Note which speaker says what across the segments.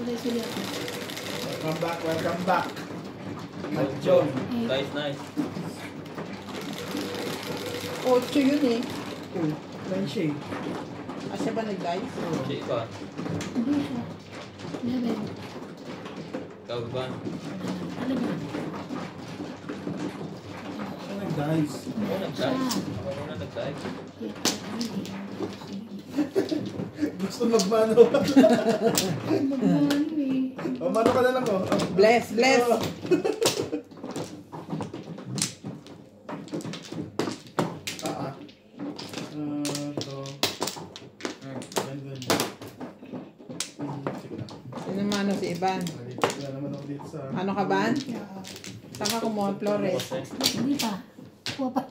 Speaker 1: Welcome back, welcome back. John.
Speaker 2: Nice, nice.
Speaker 3: 8 yun eh.
Speaker 1: Oh, Frenchie.
Speaker 3: Siya ba nag-dice?
Speaker 2: Siya ba?
Speaker 4: Hindi siya. 11.
Speaker 2: Ikaw ba?
Speaker 4: Talaga.
Speaker 1: Guys.
Speaker 2: Ako nag-dive. Ako muna nag-dive.
Speaker 1: Gusto magmano.
Speaker 4: Magmano eh.
Speaker 1: O, mano ka na lang oh.
Speaker 3: Bless, bless.
Speaker 1: Ito. Ganun. Sige lang.
Speaker 3: Sino mano si Ivan?
Speaker 1: Wala naman ako dito sa...
Speaker 3: Ano ka, Ban? Saan ka kumuha ang Flores?
Speaker 4: Hindi pa. Kuha pa.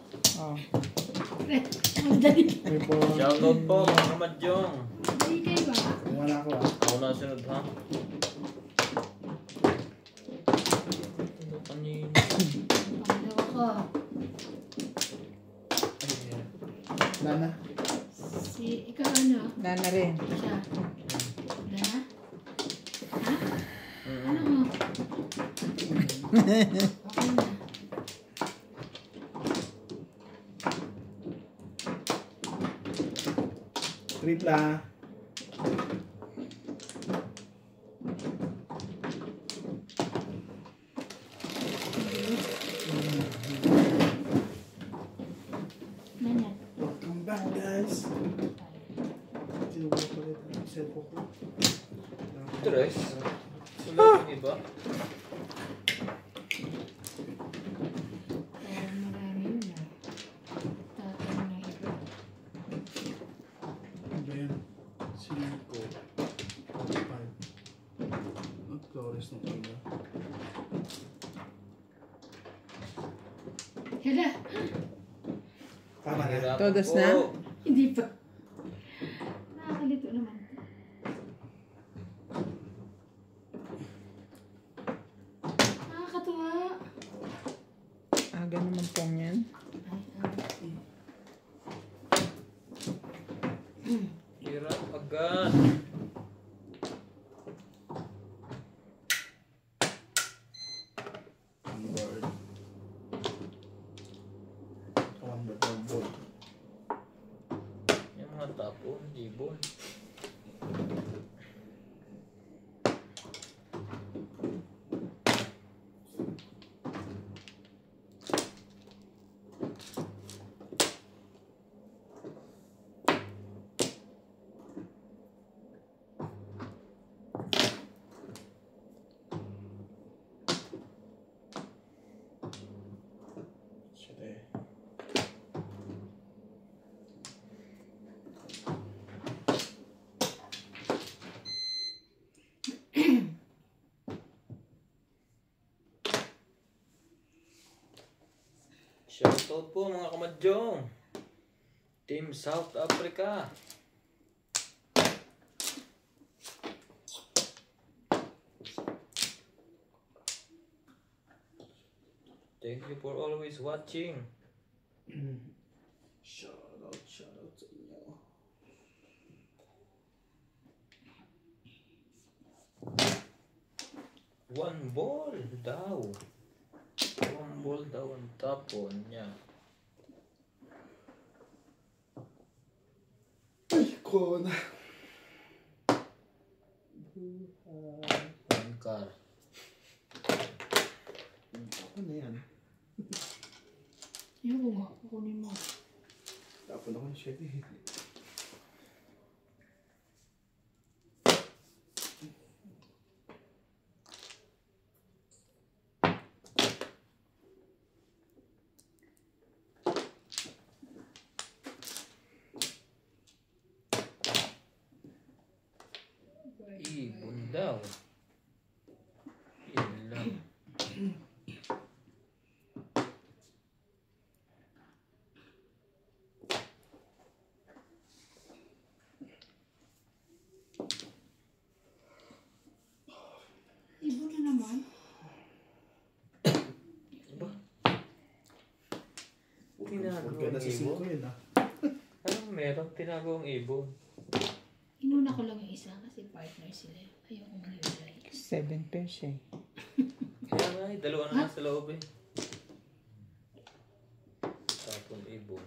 Speaker 3: Oh.
Speaker 4: Magdali.
Speaker 1: May po...
Speaker 2: Shoutout po mga kamadyong.
Speaker 4: Hindi kayo ba?
Speaker 1: Wala ko ah.
Speaker 2: Ako na sunod ha. Ano kanina?
Speaker 4: Pangalawa ko.
Speaker 1: Lana.
Speaker 4: Si, ikaw ano?
Speaker 3: Nana rin.
Speaker 4: Siya. Wala? Ha? Ano mo? Okay na.
Speaker 1: Tripla.
Speaker 4: Nanyan.
Speaker 1: Welcome back guys. Sinubukan ko ulit ang cellphone ko.
Speaker 2: Tres. Sunod yung iba.
Speaker 4: Marami yun na. Tatang na iba.
Speaker 1: Ano ba yan? 5. 5. Ang Flores ng iba.
Speaker 4: Hala!
Speaker 1: Tama na.
Speaker 2: Mahirap
Speaker 3: Todos
Speaker 2: po.
Speaker 3: na?
Speaker 4: Hindi pa. Nakakalito naman. Nakakatuwa.
Speaker 3: Ganun naman pong yan.
Speaker 2: Hirap agad.
Speaker 1: Bird. On the board.
Speaker 2: Yung mga tapon, ibon.
Speaker 1: Shit eh.
Speaker 2: Shoutout po mga kamadyong. Team South Africa. Thank you for always watching.
Speaker 1: Shout out sa inyo.
Speaker 2: One ball daw. One ball daw ang tapon niya.
Speaker 1: Ay, ko na.
Speaker 2: One car.
Speaker 1: Ano yan?
Speaker 4: Yung nga, kukunin mo.
Speaker 1: Tapon ako ng shit eh.
Speaker 2: Ibon daw. Yun lang.
Speaker 4: Ibon na naman.
Speaker 2: Ba? Tinagong
Speaker 1: Huwag ka na sa 5
Speaker 2: ibon?
Speaker 1: yun ah.
Speaker 2: Anong meron tinagong ibon?
Speaker 4: Inuna ko lang yung isa kasi partner sila. Ayoko maghiwalay.
Speaker 3: 7 pairs eh.
Speaker 2: Kaya nga eh, dalawa na lang sa loob eh. Tapon ibon.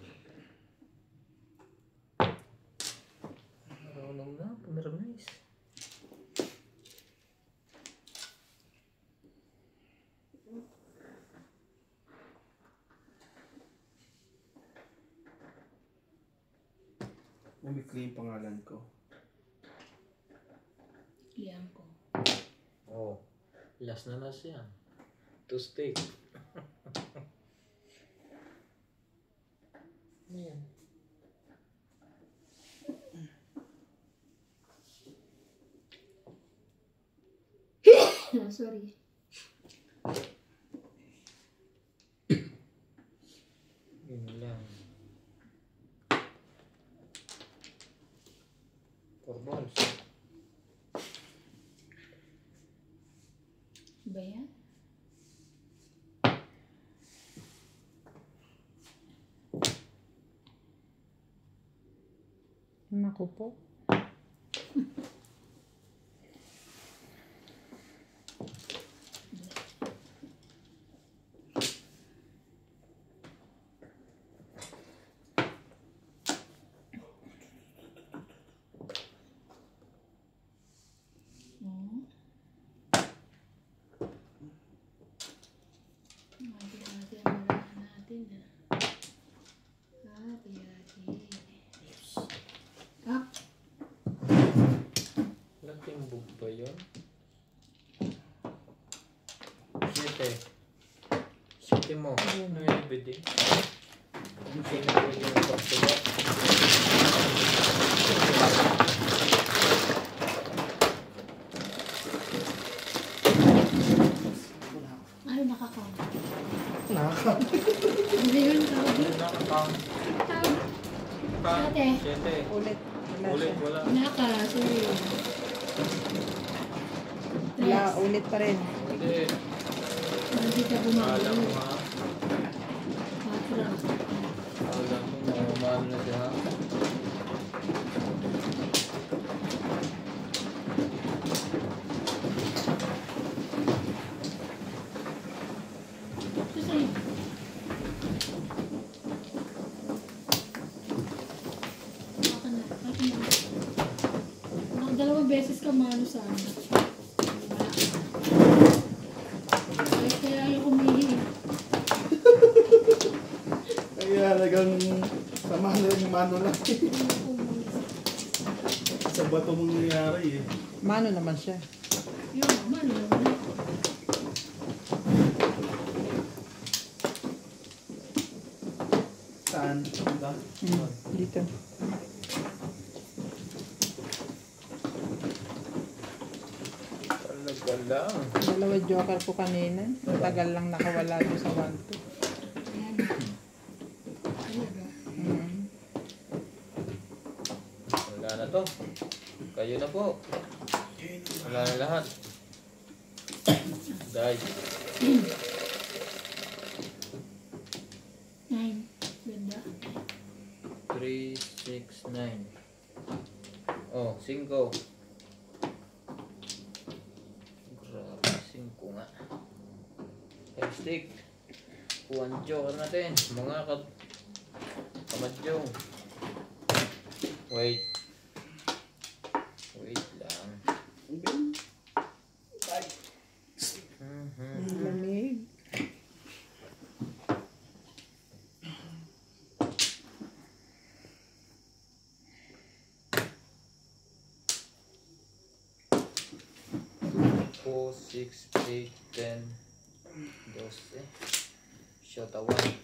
Speaker 2: Marunong na, pumiramize.
Speaker 1: Namikli yung pangalan ko.
Speaker 4: Iyan ko.
Speaker 2: Oh, last na last yan. 2 steak. Ayan.
Speaker 4: Sorry.
Speaker 2: Yun lang. 4 balls.
Speaker 4: Ba yan?
Speaker 3: Naku po.
Speaker 4: Hmm? Hati-hati ang malaman natin ah. Hati-hati. Ah,
Speaker 2: Nagtimbog ba yun? 7. 7 mo. Ano yung ibig? Hindi na po yung pagtuwa.
Speaker 4: ay nakakount.
Speaker 1: Nakaka.
Speaker 4: Hindi yun tawag yun.
Speaker 2: Nakakount.
Speaker 4: Tawag. Ate.
Speaker 2: 7.
Speaker 3: Ulit. Wala
Speaker 2: Ulit,
Speaker 3: siya.
Speaker 2: wala.
Speaker 4: Naka, sorry.
Speaker 3: Wala, ulit pa rin.
Speaker 2: Hindi.
Speaker 4: Hindi ka
Speaker 2: Alam
Speaker 4: bumabalo.
Speaker 2: mo ha.
Speaker 4: Patra.
Speaker 2: Alam mo, namamahal na siya.
Speaker 4: Kasi, baka na. Nakadalawang beses ka mano sa amin. Wala. Kaya ayaw kumihi.
Speaker 1: Kaya nagang samahan na lang yung mano lang. Sa bato mong nangyari eh.
Speaker 3: Mano naman siya.
Speaker 4: Yun, mano naman.
Speaker 1: Saan? Diba?
Speaker 3: Dito.
Speaker 2: Talaga lang.
Speaker 3: Dalawa joker ko kanina. Tagal lang nakawala doon sa 1-2.
Speaker 4: Ayan. Talaga.
Speaker 2: Wala na to. Kayo na po. Wala na lahat. Die.
Speaker 4: 9. Ganda.
Speaker 2: 3, 6, 9. Oh, 5. Grabe, 5 nga. 5 stick. Kuhan joker natin. Mga kamadyong. Wait. Wait lang.
Speaker 3: Lamig.
Speaker 2: Four, 6, 8, 10, 12. Shot a 1.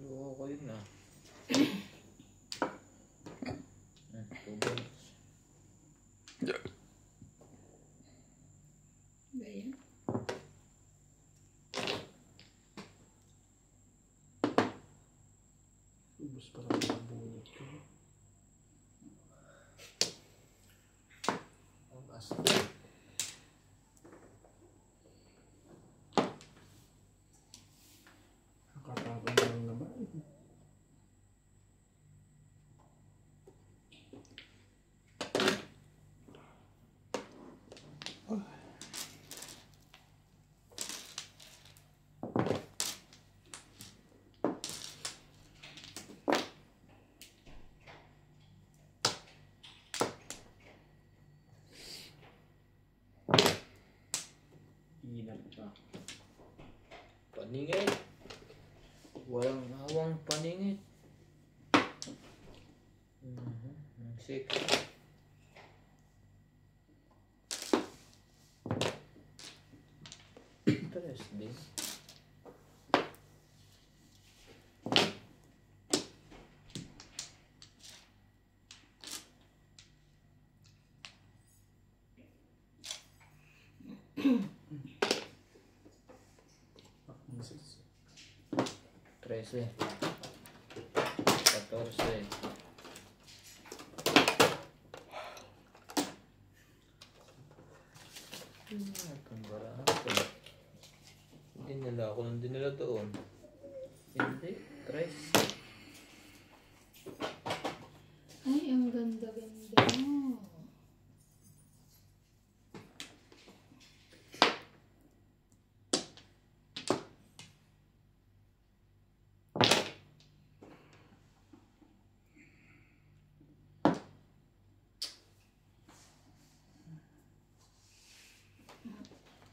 Speaker 2: Loko yun na. Tubig.
Speaker 4: Ba yan?
Speaker 2: Taas.
Speaker 1: Nakataban lang naman. Inat pa.
Speaker 2: Paningit. Walang awang paningit. Six. Tres din. Trece. 14. Dinala ako nang dinala doon. Hindi. Tres.
Speaker 4: Ay, ang ganda-ganda mo.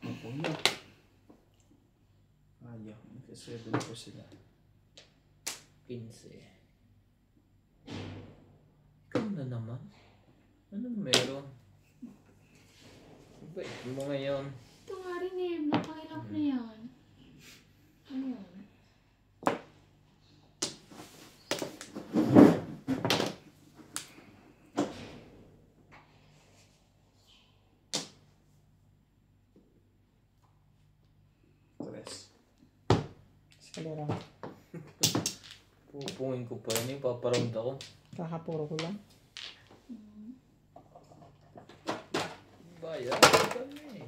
Speaker 1: Opo na. Ayaw. Nag-7 po sila.
Speaker 2: 15. Ikaw na naman. Anong meron? Bait mo ngayon.
Speaker 4: Ito nga rin eh, nakakilap na yan. Ano yan?
Speaker 1: Tres.
Speaker 3: Salera.
Speaker 2: Pupungin ko pa yun. Paparound ako.
Speaker 3: Kakapuro ko lang.
Speaker 2: Bayad kami.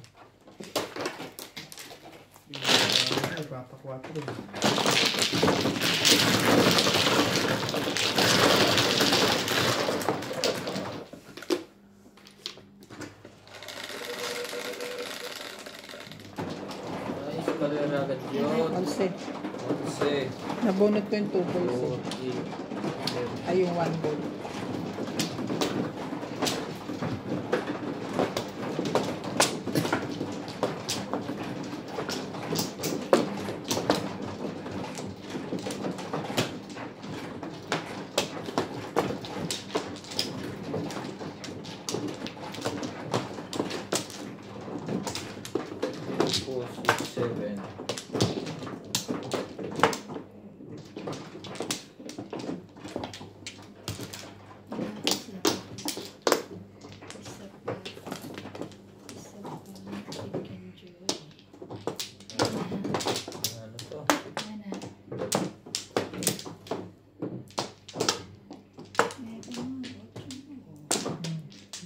Speaker 1: Ay, papa 4.
Speaker 2: Ay, palera agad yun.
Speaker 3: 11.
Speaker 2: 11.
Speaker 3: Nabunot ko yung 2 balls eh.
Speaker 2: 40.
Speaker 3: Ay, yung 1 ball.
Speaker 2: Four, six, seven. Ano to?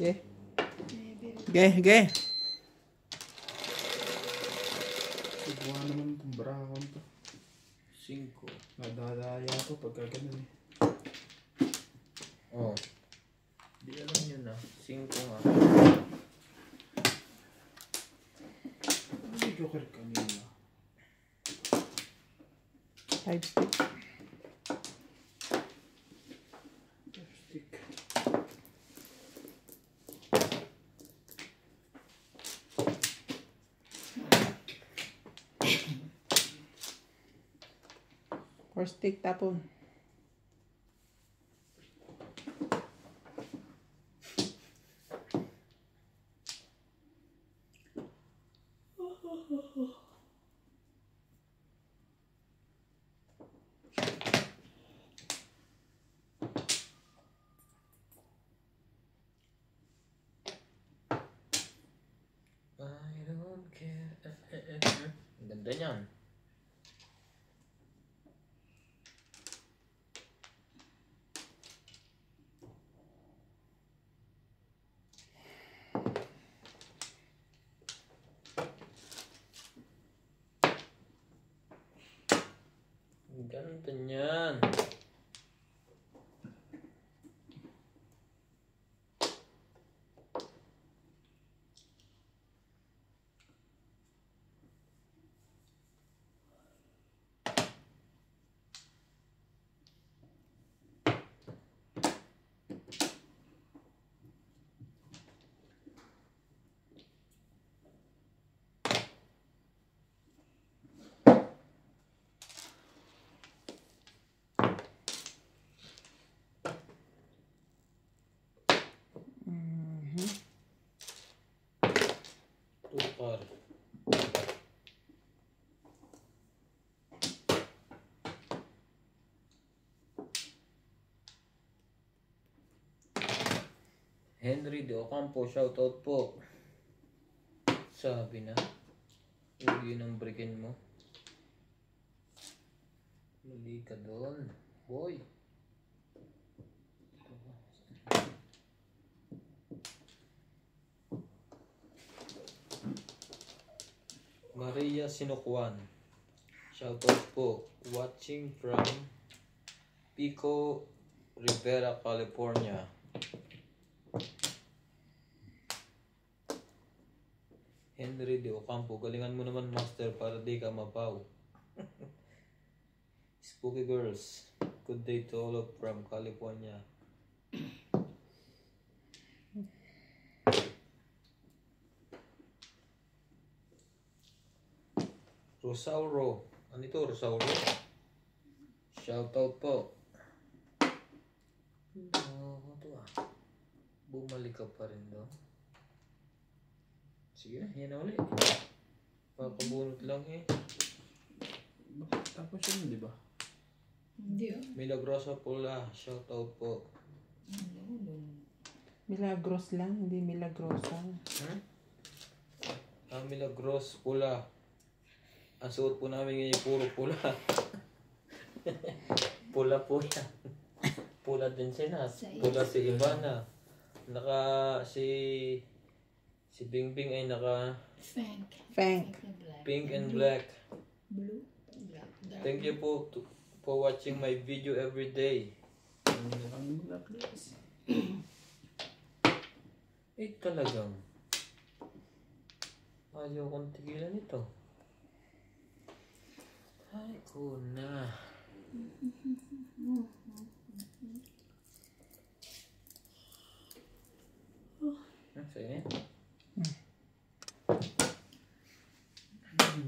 Speaker 3: Ge. Ge, ge.
Speaker 1: Sigwa naman itong brown to.
Speaker 2: 5.
Speaker 1: Nadadaya ko pagka ganun eh.
Speaker 2: Oh. Di alam yun ah. 5 nga.
Speaker 1: Ano yung joker kanina?
Speaker 3: 5 stick.
Speaker 1: Stick.
Speaker 3: Or stick tapon.
Speaker 2: I don't care. Ang ganda niyan. Henry De Ocampo, shoutout po. Sabi na. Huwag yun ang breakin mo. Mali ka doon. Boy. Maria Sinukuan. Shoutout po. Watching from Pico Rivera, California. Henry De Ocampo, galingan mo naman master para di ka mapaw. Spooky girls, good day to all of from California. Rosauro, ano ito Rosauro? Shoutout po. Ano ito bumalik ka pa rin doon. Sige, yan na ulit. Pakabunot lang eh.
Speaker 1: Tapos yun, di ba?
Speaker 4: Hindi oh.
Speaker 2: Milagrosa Pula, shoutout po.
Speaker 3: Milagros lang, hindi milagrosa.
Speaker 2: Milagros Pula. Ang suot po namin ngayon puro pula. Pula po yan. Pula din si Nas. Pula si Ivana. Si Bingbing ay naka
Speaker 3: Fank.
Speaker 2: pink and black.
Speaker 4: Blue. Black. Dark.
Speaker 2: Thank you po for watching my video every day.
Speaker 1: Ang blackness.
Speaker 2: Talagang ayaw kong tigilan ito. Ay, kuna. Sige.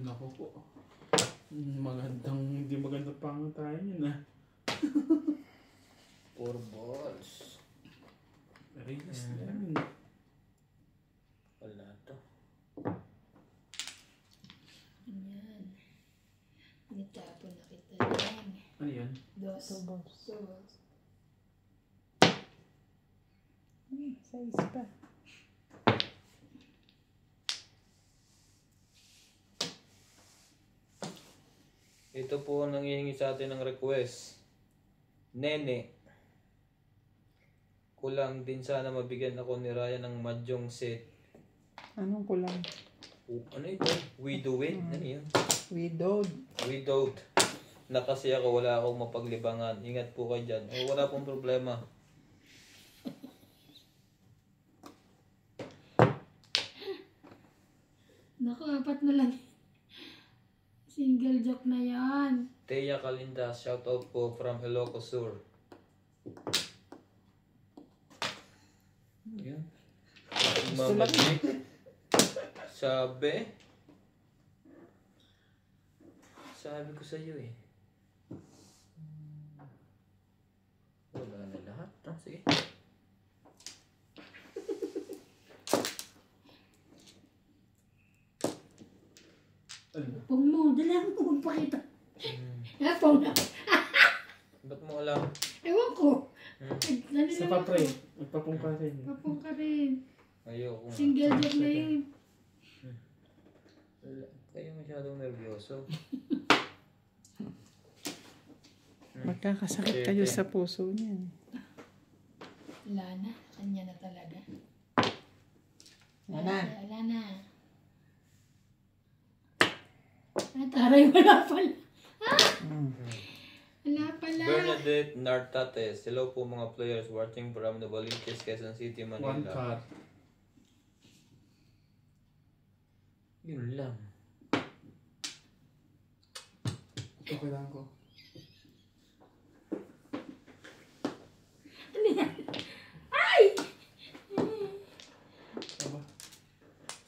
Speaker 1: Naku po. Hindi magandang pangantayan yun ah.
Speaker 2: 4 balls.
Speaker 1: Reyes yan.
Speaker 2: Wala to.
Speaker 4: Yan. Nitapon na kita yan.
Speaker 1: Ano yan?
Speaker 4: Dos.
Speaker 3: Two balls.
Speaker 4: Dos.
Speaker 3: Size pa.
Speaker 2: Ito po ang nangihingi sa atin ng request. Nene. Kulang din sana mabigyan ako ni Ryan ng mahjong set.
Speaker 3: Anong kulang?
Speaker 2: Ano ito? Widowed? Ano yun?
Speaker 3: Widowed.
Speaker 2: Widowed. Na kasi ako wala akong mapaglibangan. Ingat po kayo dyan. Wala pong problema.
Speaker 4: Naku, 4 na lang. Single joke na yan.
Speaker 2: Teya Kalinda, shoutout po from Ilocos Sur. Yan. Mamadik. Sabi ko sa iyo eh. Wala na lahat. Sige.
Speaker 4: Pong mo, dala mo magpakita. Pong na.
Speaker 2: Ba't mo alam?
Speaker 4: Ewan ko.
Speaker 1: Sa papre. Nagpapong ka rin.
Speaker 4: Papong ka rin.
Speaker 2: Ayoko nga.
Speaker 4: Single joke na yun.
Speaker 2: Kayo masyadong nervyoso.
Speaker 3: Magkakasakit kayo sa puso niyan.
Speaker 4: Wala na. Kanya na talaga.
Speaker 3: Wala.
Speaker 4: Wala na. Taray, wala pala. Wala pala.
Speaker 2: Bernadette Nartates. Hello po mga players watching from Novaliches, Quezon City,
Speaker 1: One
Speaker 2: Manila.
Speaker 1: card.
Speaker 2: Yun lang.
Speaker 1: Okay lang ko.
Speaker 4: Ano yan? Ay!
Speaker 1: Aba.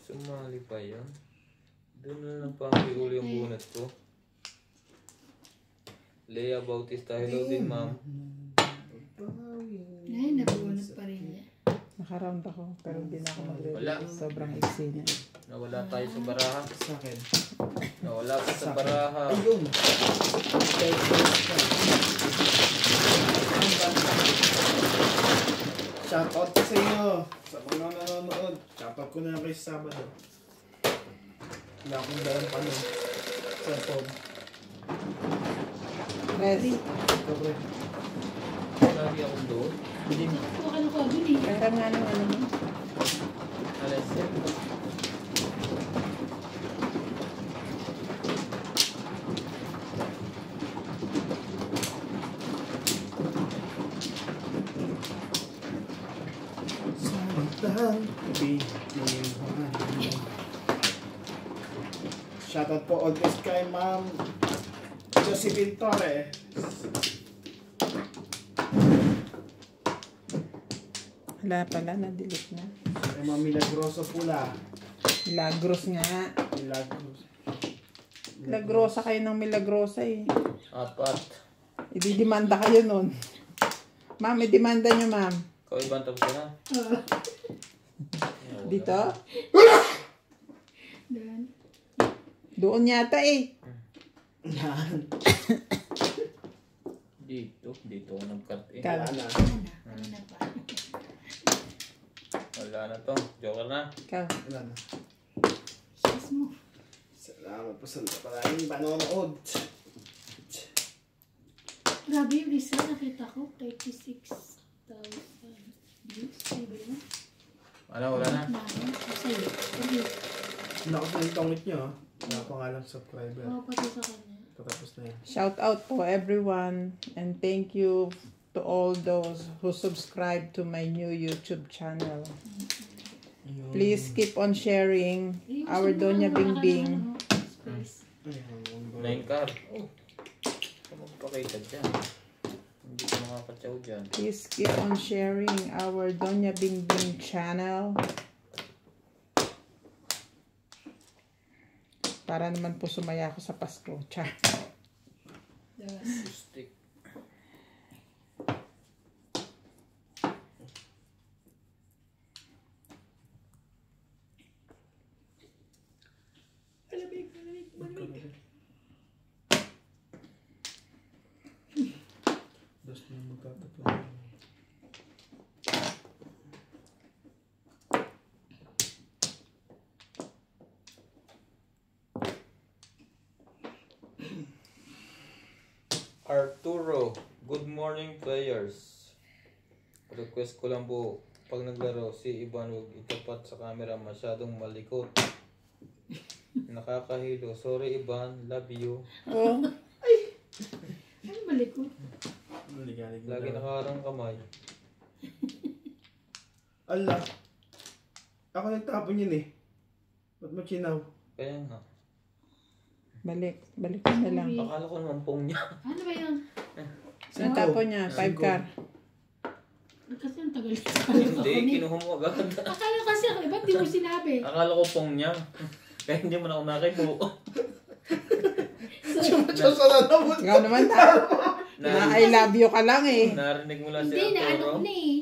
Speaker 2: Sumali pa yun. Doon na lang pang-uli yung bunot ko. Lea Bautista. Hello din ma'am.
Speaker 4: Ay, nabunot pa rin niya.
Speaker 3: Nakaround ako, pero hindi na ako
Speaker 2: Wala.
Speaker 3: mag-release. Sobrang iksi niya.
Speaker 2: Nawala tayo sa baraha.
Speaker 1: Sa akin.
Speaker 2: Nawala pa sa baraha.
Speaker 1: Ayun. Shout out sa inyo. Dapat ko na kayo sa Sabado. Wala akong dalang pa nun. Cellphone.
Speaker 3: Rest.
Speaker 1: Dobre.
Speaker 2: Lagi akong doon.
Speaker 3: Bili mo.
Speaker 4: Ito ka na ko dun eh.
Speaker 3: Pera nga ng ano mo.
Speaker 2: Alas 7.
Speaker 1: Samantang bigyan. Shoutout po always kay Ma'am Josephine Torre.
Speaker 3: Wala pala, na-delete na.
Speaker 1: Kay Ma'am Milagroso Pula.
Speaker 3: Milagros nga.
Speaker 1: Milagros.
Speaker 3: Milagrosa kayo ng milagrosa eh.
Speaker 2: 4.
Speaker 3: Ididimanda kayo nun. Ma'am, idimanda nyo ma'am.
Speaker 2: Ikaw ibang tapos ka na?
Speaker 3: Dito?
Speaker 4: Doon.
Speaker 3: Doon yata eh.
Speaker 1: Yan.
Speaker 2: Dito ako nag-cut eh.
Speaker 3: Kala.
Speaker 1: Wala na.
Speaker 4: Ano na pa?
Speaker 2: Wala na to. Joker na.
Speaker 3: Ikaw.
Speaker 1: Wala na.
Speaker 4: Sis mo.
Speaker 1: Salamat po sa maraming panonood.
Speaker 4: Grabe yung isa, nakita ko, 36,000 views. Ay ba yun?
Speaker 2: Ano, wala na?
Speaker 4: Namin. Kasi, sabi,
Speaker 1: Nakas na yung tongit nyo. Wala pa nga lang subscriber.
Speaker 4: ako pati sa kanya.
Speaker 1: Patapos na yan.
Speaker 3: Shout out to everyone and thank you to all those who subscribe to my new YouTube channel. Please keep on sharing our Doña Bingbing.
Speaker 4: Space.
Speaker 1: Ayun.
Speaker 2: 9 car. Oh. Magpakita dyan. Hindi ko makakatsaw dyan.
Speaker 3: Please keep on sharing our Doña Bingbing channel. Para naman po sumaya ako sa Pasko. Char.
Speaker 2: Stick.
Speaker 1: Dos na yung magtatapos.
Speaker 2: Arturo, good morning players. Request ko lang po, pag naglaro si Ivan huwag itapat sa camera masyadong malikot. Nakakahilo. Sorry Ivan, love you.
Speaker 3: Oh,
Speaker 4: Ano malikot?
Speaker 1: Ligalig
Speaker 2: Lagi
Speaker 1: na.
Speaker 2: nakaharang kamay.
Speaker 1: Allah. Ako nagtapon yun eh. Ba't mo chinaw?
Speaker 2: Kaya nga.
Speaker 3: balik. Balik ko na lang.
Speaker 2: Akala ko naman pong niya.
Speaker 4: Ano ba yun?
Speaker 3: Ang tapo niya, 5 car.
Speaker 4: Kasi ang tagal.
Speaker 2: Hindi, kinuha mo agad.
Speaker 4: Akala kasi ako, ba't di mo sinabi?
Speaker 2: Akala ko pong niya. Kaya hindi mo na ako nakipo.
Speaker 1: Diyos na naman.
Speaker 3: Ikaw naman na I love you ka lang eh.
Speaker 2: Narinig mo lang si
Speaker 4: Hindi, naano ko
Speaker 2: Arturo.
Speaker 4: na eh.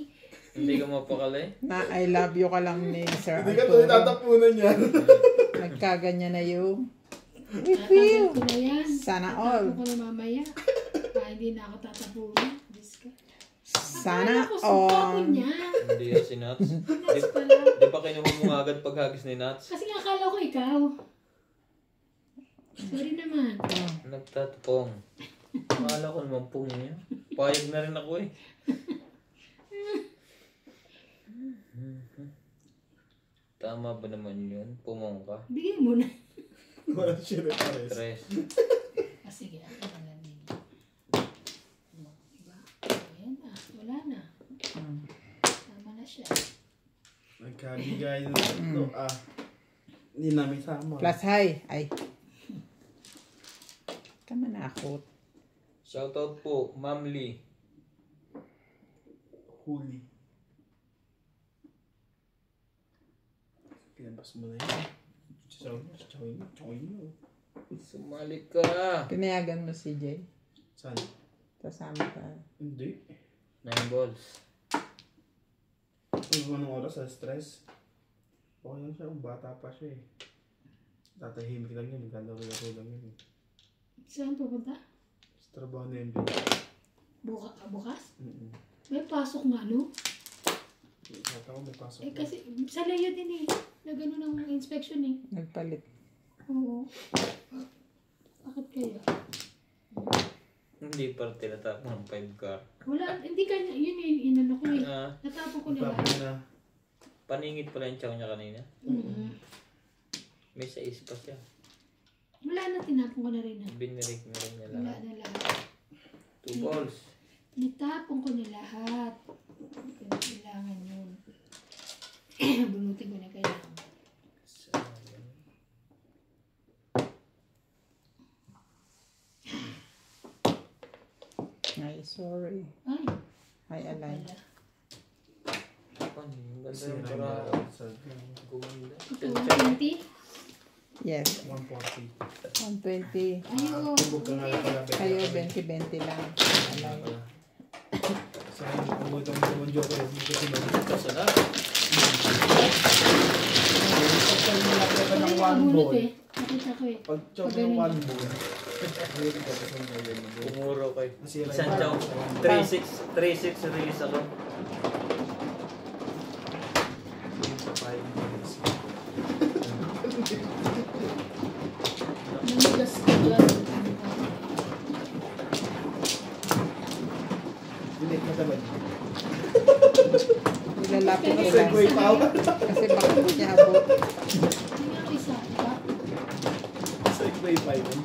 Speaker 2: Hindi ka mapakali.
Speaker 3: Na I love you ka lang ni Sir
Speaker 1: Hindi ka tuloy
Speaker 3: Arturo.
Speaker 1: tatapunan yan.
Speaker 3: Nagkaganyan na yung with you.
Speaker 4: Tatapon ko na yan.
Speaker 3: Sana all.
Speaker 4: Tatapon ko na mamaya. Hindi na ako tatapunan. Diyos ka.
Speaker 3: Sana
Speaker 4: Akala ko, sumpah ko
Speaker 3: all.
Speaker 4: niya.
Speaker 2: Hindi yan si Nats.
Speaker 4: Nuts pala.
Speaker 2: Di ba kinuha mo nga agad paghagis ni Nats?
Speaker 4: Kasi nga akala ko ikaw. Sorry naman.
Speaker 2: Nagtatapong. Akala ko naman pong niya. Payag na rin ako eh. Tama ba naman yun? Pumong ka.
Speaker 4: Bigay mo na.
Speaker 1: Wala siya na pares.
Speaker 2: Tres.
Speaker 4: Sige, ako na lang din. Diba? Ayan na. Wala na. Tama na siya.
Speaker 1: Nagkabigay ng tatlo. Hindi namin sama.
Speaker 3: Plus high. Ay. Kamanakot.
Speaker 2: Shoutout po, Ma'am Lee.
Speaker 1: Huli. Pinabas mo na yun. Choy mo.
Speaker 2: Sumali ka.
Speaker 3: Pinayagan mo si Jay.
Speaker 1: Saan?
Speaker 3: Kasama ka.
Speaker 1: Hindi.
Speaker 2: 9 balls.
Speaker 1: Kung anong oras sa stress, okay lang siya. Kung bata pa siya eh. Tatahimik lang yun. Maglalaro lang yun eh.
Speaker 4: Saan pupunta?
Speaker 1: Sa trabaho na yun.
Speaker 4: Bukas?
Speaker 1: Mm-mm.
Speaker 4: May pasok nga, no?
Speaker 1: Nakita ko may pasok.
Speaker 4: Eh kasi sa layo din eh. Na gano'n ang inspection eh.
Speaker 3: Nagpalit.
Speaker 4: Oo. Bakit kaya?
Speaker 2: Hindi pa tinatapon ng 5 car.
Speaker 4: Wala, hindi ka, yun yung inano ko eh.
Speaker 2: Ah,
Speaker 4: Natapon ko na
Speaker 1: Bago
Speaker 4: lahat.
Speaker 1: na.
Speaker 2: paningit pala yung chow niya kanina.
Speaker 4: Mm.
Speaker 2: May 6 pa siya.
Speaker 4: Wala na, tinapon ko na rin na.
Speaker 2: Binirik na rin niya
Speaker 4: Wala
Speaker 2: lahat.
Speaker 4: na lahat.
Speaker 2: 2 balls.
Speaker 4: Nitapon ko na lahat. Hindi ko na kailangan yun. Bunutin ko na kailangan.
Speaker 2: Sayang.
Speaker 3: Ay, sorry.
Speaker 4: Ay,
Speaker 3: Hi, Alay.
Speaker 4: wala.
Speaker 2: Pan, yung ganda
Speaker 1: Sira
Speaker 2: yung
Speaker 1: na
Speaker 2: para
Speaker 1: sa
Speaker 2: gumanda.
Speaker 4: Ito, 120?
Speaker 3: Yes,
Speaker 1: 140.
Speaker 3: 120.
Speaker 4: Ay, oo.
Speaker 1: Tubog ka nga lang pala.
Speaker 3: Kayo, 20-20 lang. Alay.
Speaker 1: Sa akin, kung mo itong tumunjo ko, hindi ko sinunod.
Speaker 2: Ito sa na.
Speaker 1: Pag sa'yo nilapit ka ng
Speaker 4: Wala
Speaker 1: one
Speaker 4: yung bunot
Speaker 1: ball,
Speaker 4: eh. Nakita ko eh.
Speaker 1: pag chow
Speaker 4: Pag
Speaker 1: ng
Speaker 4: ganun.
Speaker 1: one ball, hindi ka pa sa yun.
Speaker 2: Umuro kay.
Speaker 1: Nasira
Speaker 2: Isang
Speaker 1: yung-
Speaker 2: chow. 3-6 release ako.
Speaker 4: Namigas ko dyan.
Speaker 1: Dilit na naman.
Speaker 3: Nilalapit ko lang.
Speaker 1: Segway pa ako.
Speaker 3: Kasi baka hindi niya abot.
Speaker 4: Hindi nga ako isa. Diba?
Speaker 1: Segway pa yun.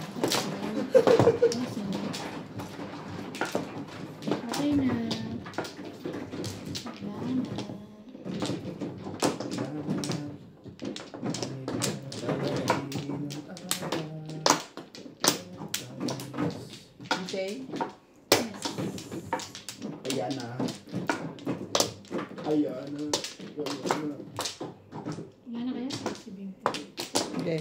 Speaker 4: Okay na. Wala na.
Speaker 3: Okay?
Speaker 4: Yes.
Speaker 1: Ayan na. Ayan na.
Speaker 4: Wala na kaya? Sabihin ko.
Speaker 3: Okay.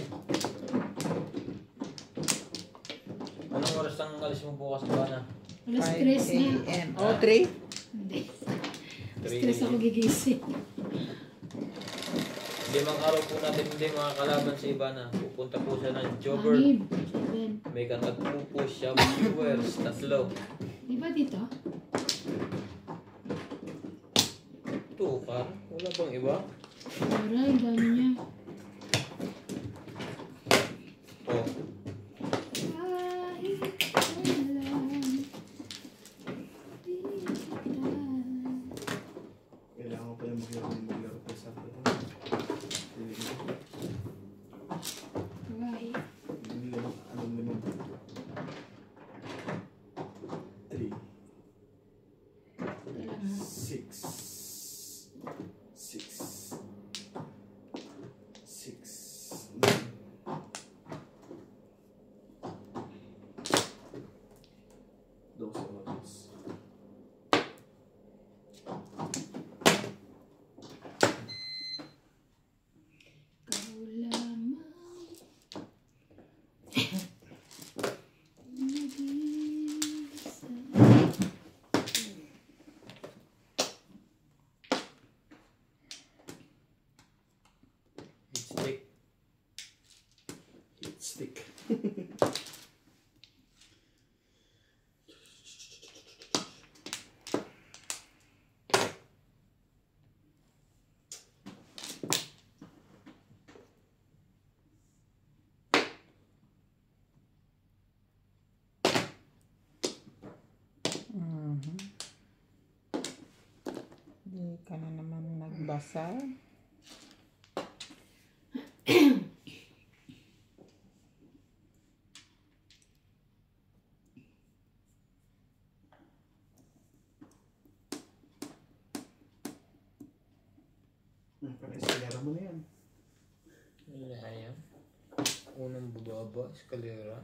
Speaker 2: Anong oras ang alis mo bukas ba na?
Speaker 4: Wala
Speaker 3: 5
Speaker 4: stress na.
Speaker 3: a.m. Oh, 3?
Speaker 4: Hindi.
Speaker 2: 3
Speaker 4: Stress ako gigising.
Speaker 2: Limang araw po natin hindi mga kalaban sa iba na. Pupunta po siya ng jogger.
Speaker 4: 7.
Speaker 2: May katagpo po siya viewers. 3.
Speaker 4: Di ba dito?
Speaker 2: Ito, par. Wala bang iba?
Speaker 4: Aray, dami niya.
Speaker 2: Oh.
Speaker 4: Kahit kailan, di kita.
Speaker 1: Kailangan ko pa yung maglaro pa sa akin.
Speaker 4: Right.
Speaker 1: Anong limang? 3,
Speaker 4: Ito lang ha.
Speaker 1: 6, 6, 6, 12 oras.
Speaker 4: Ikaw lamang nag-iisa.
Speaker 2: It's thick.
Speaker 1: Hit stick.
Speaker 3: Mhm. Hindi ka na naman nagbasa.
Speaker 1: Pag-eskalera mo na yan.
Speaker 2: Ayan. Unang bababa, eskalera.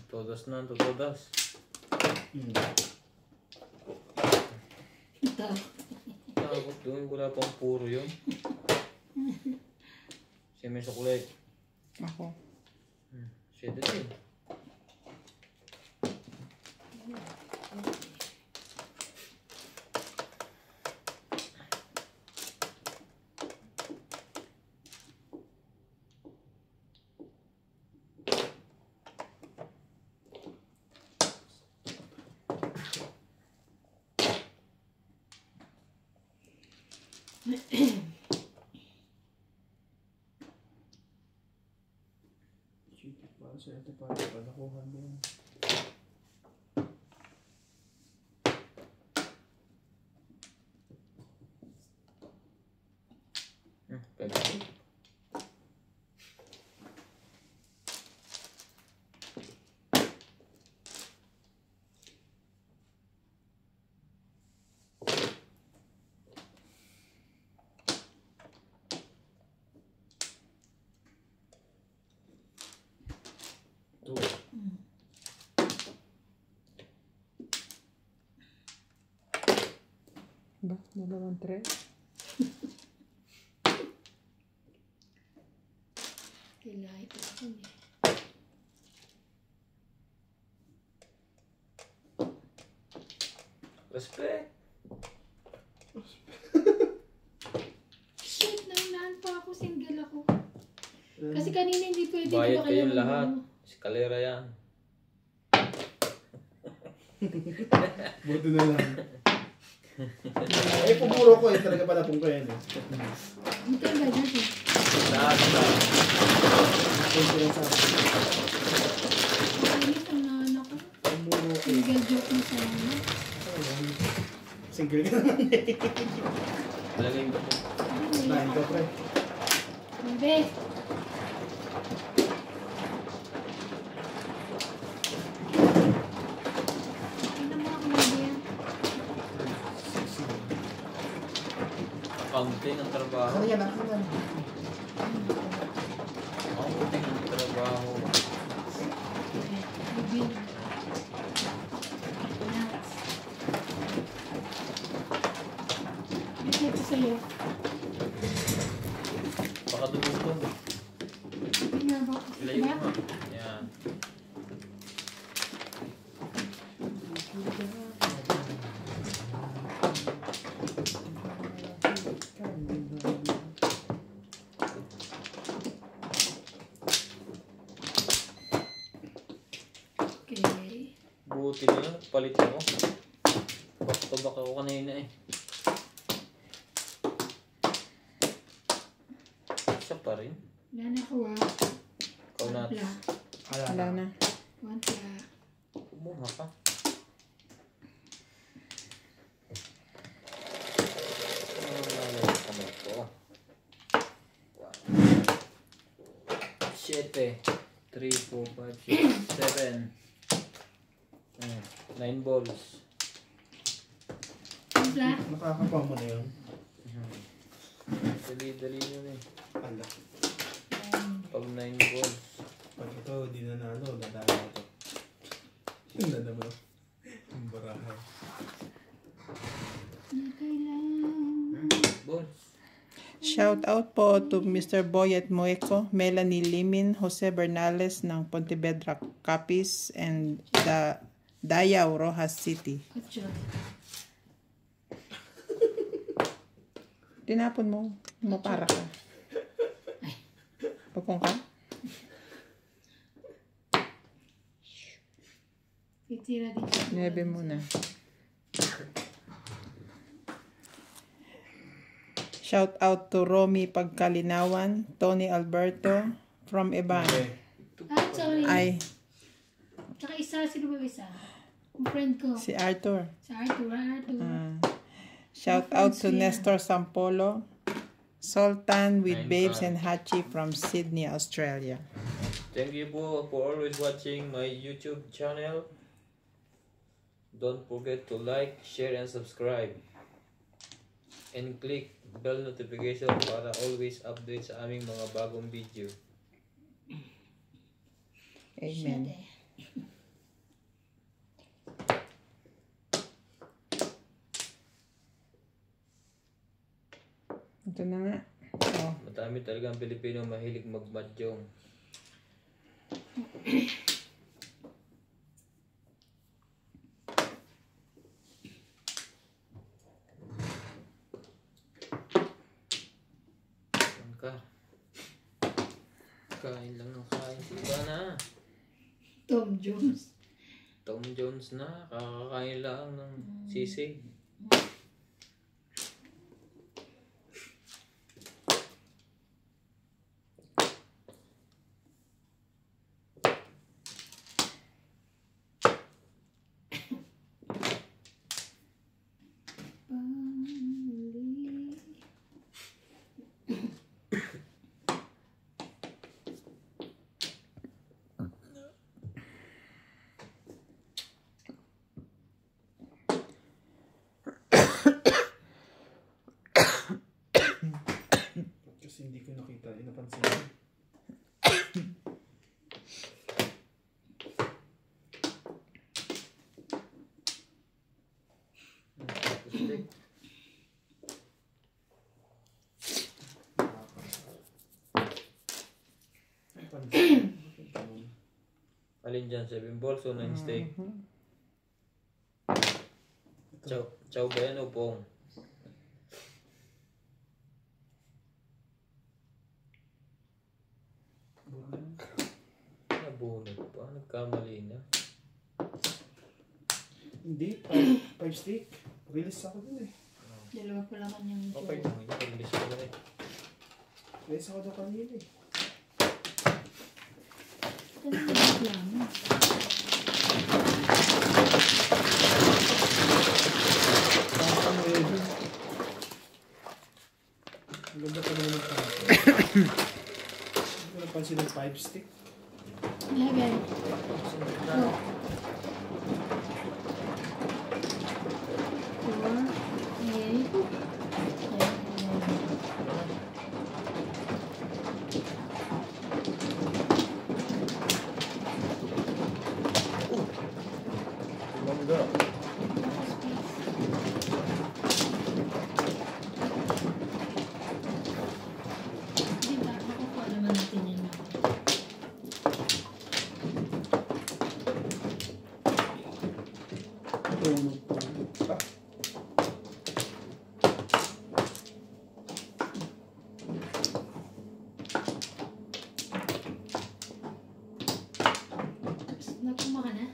Speaker 2: Todas na, todas.
Speaker 4: Ito.
Speaker 2: Takot doon, wala pang puro yun. Siya may sukulay.
Speaker 3: Ako.
Speaker 2: Siya din.
Speaker 1: Shit, para sa ito para nakuha mo yun.
Speaker 2: Pwede.
Speaker 1: Ito.
Speaker 3: Ba? Dalawang tray?
Speaker 4: Kailangan ito ako eh.
Speaker 2: Respect.
Speaker 4: Shit, naunahan pa ako. Single ako. Kasi kanina hindi pwede.
Speaker 2: Bayad
Speaker 4: diba, kaya
Speaker 2: kayong lahat.
Speaker 4: ano.
Speaker 2: Eskalera yan.
Speaker 1: Buto na lang. Eh, pumuro ko eh. Talaga pala pong ko yan eh.
Speaker 4: Magkano ba dyan?
Speaker 2: Lahat na.
Speaker 1: Ito yung sinasabi.
Speaker 4: Kainis ang nahan ako.
Speaker 1: Pumuro ko eh.
Speaker 4: Single joke na sa ano.
Speaker 1: Single ka naman eh.
Speaker 2: Malagay mo.
Speaker 1: Nine ka pre.
Speaker 4: Bebe. Tingnan mo ako na yan.
Speaker 2: Accounting ang trabaho.
Speaker 1: Ano yan? Ano yan?
Speaker 2: Accounting ang trabaho.
Speaker 4: Bebe. Nuts. Bebe ito sa'yo.
Speaker 2: Baka dumutong.
Speaker 4: Tingnan mo.
Speaker 2: Ilayo mo nga. Yan.
Speaker 4: Okay.
Speaker 2: Buti na lang. Palit ako. Back to back ako kanina eh. Siya pa rin.
Speaker 4: Wala na ako ah.
Speaker 2: Ikaw na.
Speaker 4: Wala.
Speaker 3: Wala na.
Speaker 4: One pla.
Speaker 2: Kumuha ka. Lalagay ko na ito. 7, 3, 4, 5, 6, 7. 9 balls.
Speaker 4: One pla.
Speaker 1: Nakakapa mo na yun.
Speaker 2: Dali-dali yun eh.
Speaker 1: Ala.
Speaker 2: Pag 9 balls.
Speaker 1: Pag ito, di na nalo, dadala ito. Yung dadala. Ang barahay.
Speaker 2: Balls.
Speaker 3: Shout out po to Mr. Boyet Moeco, Melanie Limin, Jose Bernales ng Pontevedra Capiz, and Dayao, Rojas City.
Speaker 4: Kutsa.
Speaker 3: Tinapon mo. Mapara ka. Pagkong ka?
Speaker 4: Titira din siya.
Speaker 3: Nebe muna. Shout out to Romy Pagkalinawan, Tony Alberto, from Iban.
Speaker 1: Okay.
Speaker 4: Ah, sorry.
Speaker 3: Ay,
Speaker 4: Tsaka isa, sino ba isa? Yung friend ko.
Speaker 3: si Arthur.
Speaker 4: Sa Arthur. Arthur.
Speaker 3: Shout out to Nestor Sampolo, Sultan with
Speaker 2: Nine
Speaker 3: Babes
Speaker 2: card.
Speaker 3: and Hachi from Sydney, Australia.
Speaker 2: Thank you po for always watching my YouTube channel. Don't forget to like, share, and subscribe. And click bell notification para always update sa aming mga bagong video.
Speaker 3: Amen.
Speaker 4: Shit eh.
Speaker 3: Ito na nga. Oh,
Speaker 2: Madami talagang Pilipino mahilig magmadyong. Saan ka? Kain lang ng kain. Iba na.
Speaker 4: Tom Jones.
Speaker 2: Tom Jones na. Kakakain lang ng sisig.
Speaker 1: Kasi hindi ko nakita, napansin.
Speaker 2: Stick.
Speaker 1: Napansin.
Speaker 2: Alin dyan? 7 balls o 9 steak? Chow ba yan o pong? Nabunod pa. Nagkamali na.
Speaker 1: Hindi, 5 stick. Release ako dun eh.
Speaker 4: Dalawa pa lang kanyang
Speaker 2: Okay lang. Pag-release ko na eh.
Speaker 1: Release ako dun kanina eh.
Speaker 4: Dalawa lang.
Speaker 1: Ang ganda pa naman ng pangalan. Hindi ko napansin ng 5 stick.
Speaker 4: 11. Oh. 4, 8, 9.
Speaker 2: Mangga.
Speaker 4: Diba? Makukuha naman natin yan. Nakuha ka na?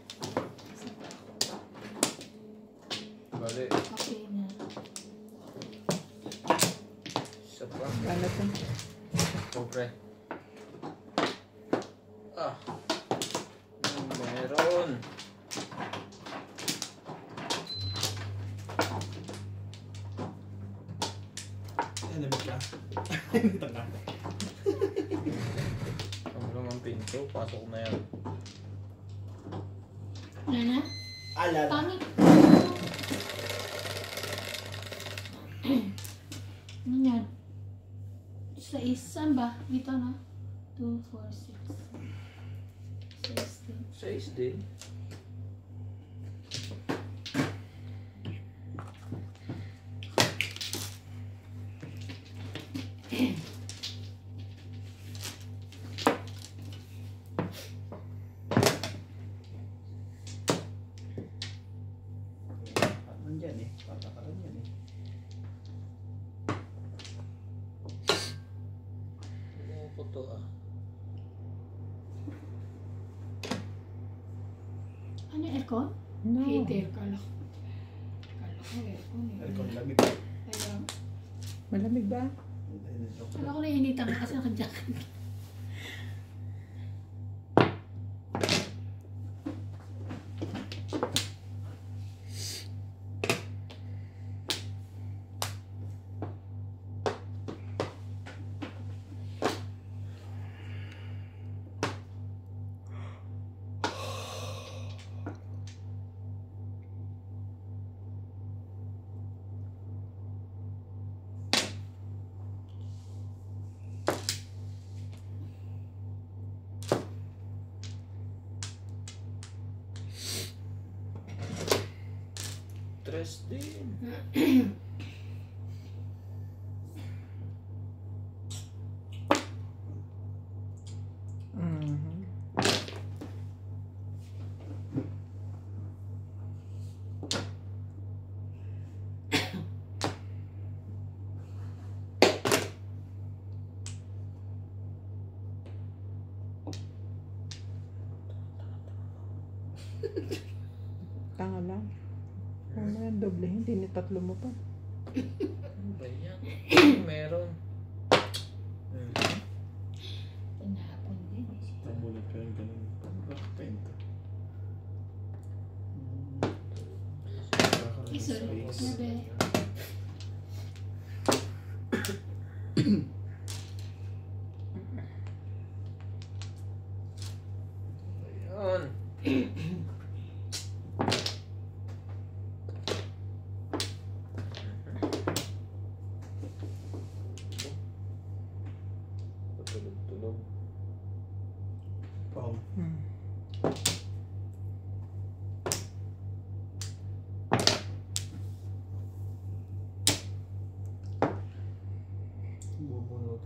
Speaker 2: Bali.
Speaker 4: Okay na.
Speaker 2: Isa pa.
Speaker 3: Ano to?
Speaker 2: Siyempre. Ah. Meron.
Speaker 1: Lamig ka. Ito ka.
Speaker 2: Ang lumang pinto. Pasok na yan.
Speaker 4: Wala na?
Speaker 1: Alam.
Speaker 4: Pangit. Ano yan? Sa saan ba? Dito na? 2, 4, 6.
Speaker 2: 6 din.
Speaker 1: Nandyan eh. Patakaran yan eh.
Speaker 2: Ano ko to ah?
Speaker 4: Ano aircon?
Speaker 3: No.
Speaker 4: Heater. Kala ko aircon eh.
Speaker 1: Aircon lamig.
Speaker 4: Ayaw.
Speaker 3: Malamig ba?
Speaker 4: Kala ko nainitan ka kasi naka-jacket.
Speaker 2: Tres din.
Speaker 3: Mhm. Tanga lang. Ano yan, doble, hindi ni tatlo mo pa.
Speaker 2: Ano ba yan? Meron.
Speaker 4: Tinapon din eh.
Speaker 1: Nabulat ko yung ganun. Penta.
Speaker 4: Sorry. Sabi.
Speaker 2: Ayan.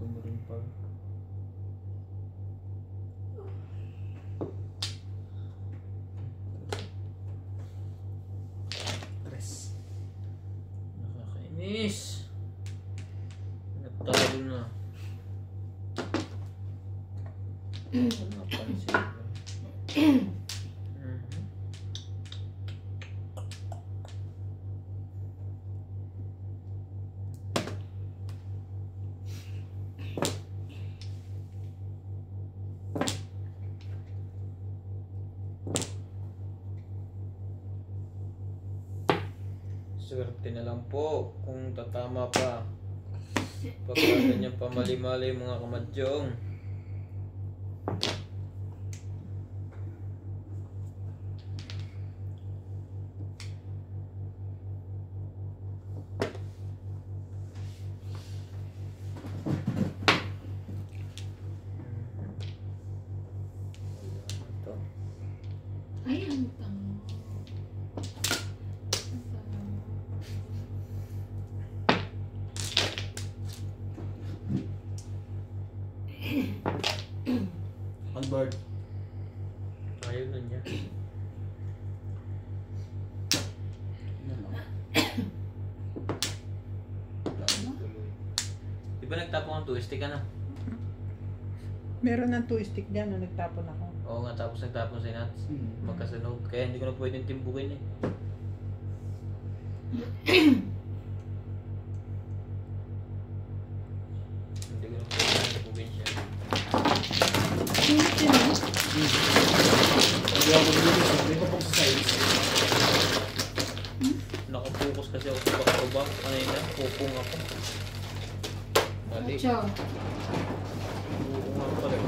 Speaker 1: Ito mo rin pag. Tres.
Speaker 2: Nakakainis. Natalo na. Napansin ko. Swerte na lang po kung tatama pa. Pagka ganyan pa mali-mali mga kamadyong. Ito.
Speaker 4: Ay, ang tango.
Speaker 1: Convert.
Speaker 2: Ayaw na niya. Di ba nagtapon ang twist ka na?
Speaker 3: Meron ng 2 stick dyan nung nagtapon ako.
Speaker 2: Oo nga, tapos nagtapon si Nats. Magkasunod. Kaya hindi ko na pwedeng timbukin eh. Hindi ko na pwedeng timbukin siya.
Speaker 4: Pinit yun, no?
Speaker 1: Hindi ako dito. Hindi ko pong sa sides.
Speaker 2: Nakapokus kasi ako sa back-to-back. Kanina, pupong ako. Mali.
Speaker 4: Ocho.
Speaker 2: Pupong ako pala.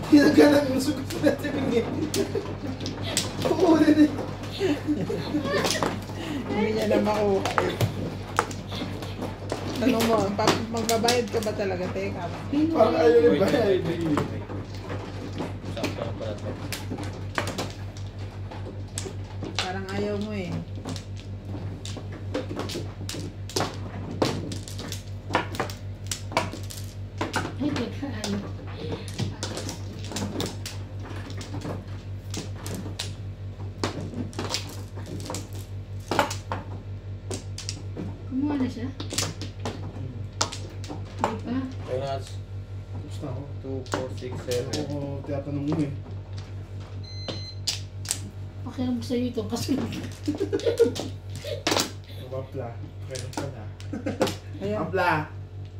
Speaker 1: Hinagalan yung sugot ko na tingin. Oo, din eh.
Speaker 3: Hindi niya na makuha eh. Tanong mo, magbabayad ka ba talaga, teka?
Speaker 1: Parang ayaw yung
Speaker 2: Wait,
Speaker 1: bayad.
Speaker 2: wait. Sakto na pala ito.
Speaker 3: Parang ayaw mo eh.
Speaker 4: Ay, teka, ano? Kumuha na siya? Di pa?
Speaker 2: Okay, Nats.
Speaker 1: Tapos na ako.
Speaker 2: 2, 4, 6, 7.
Speaker 1: Ako tinatanong mo eh.
Speaker 4: Pakiram ko sa'yo ito kasi
Speaker 1: Mabapla. Kaya pala.
Speaker 3: Ayan,
Speaker 1: Mabapla!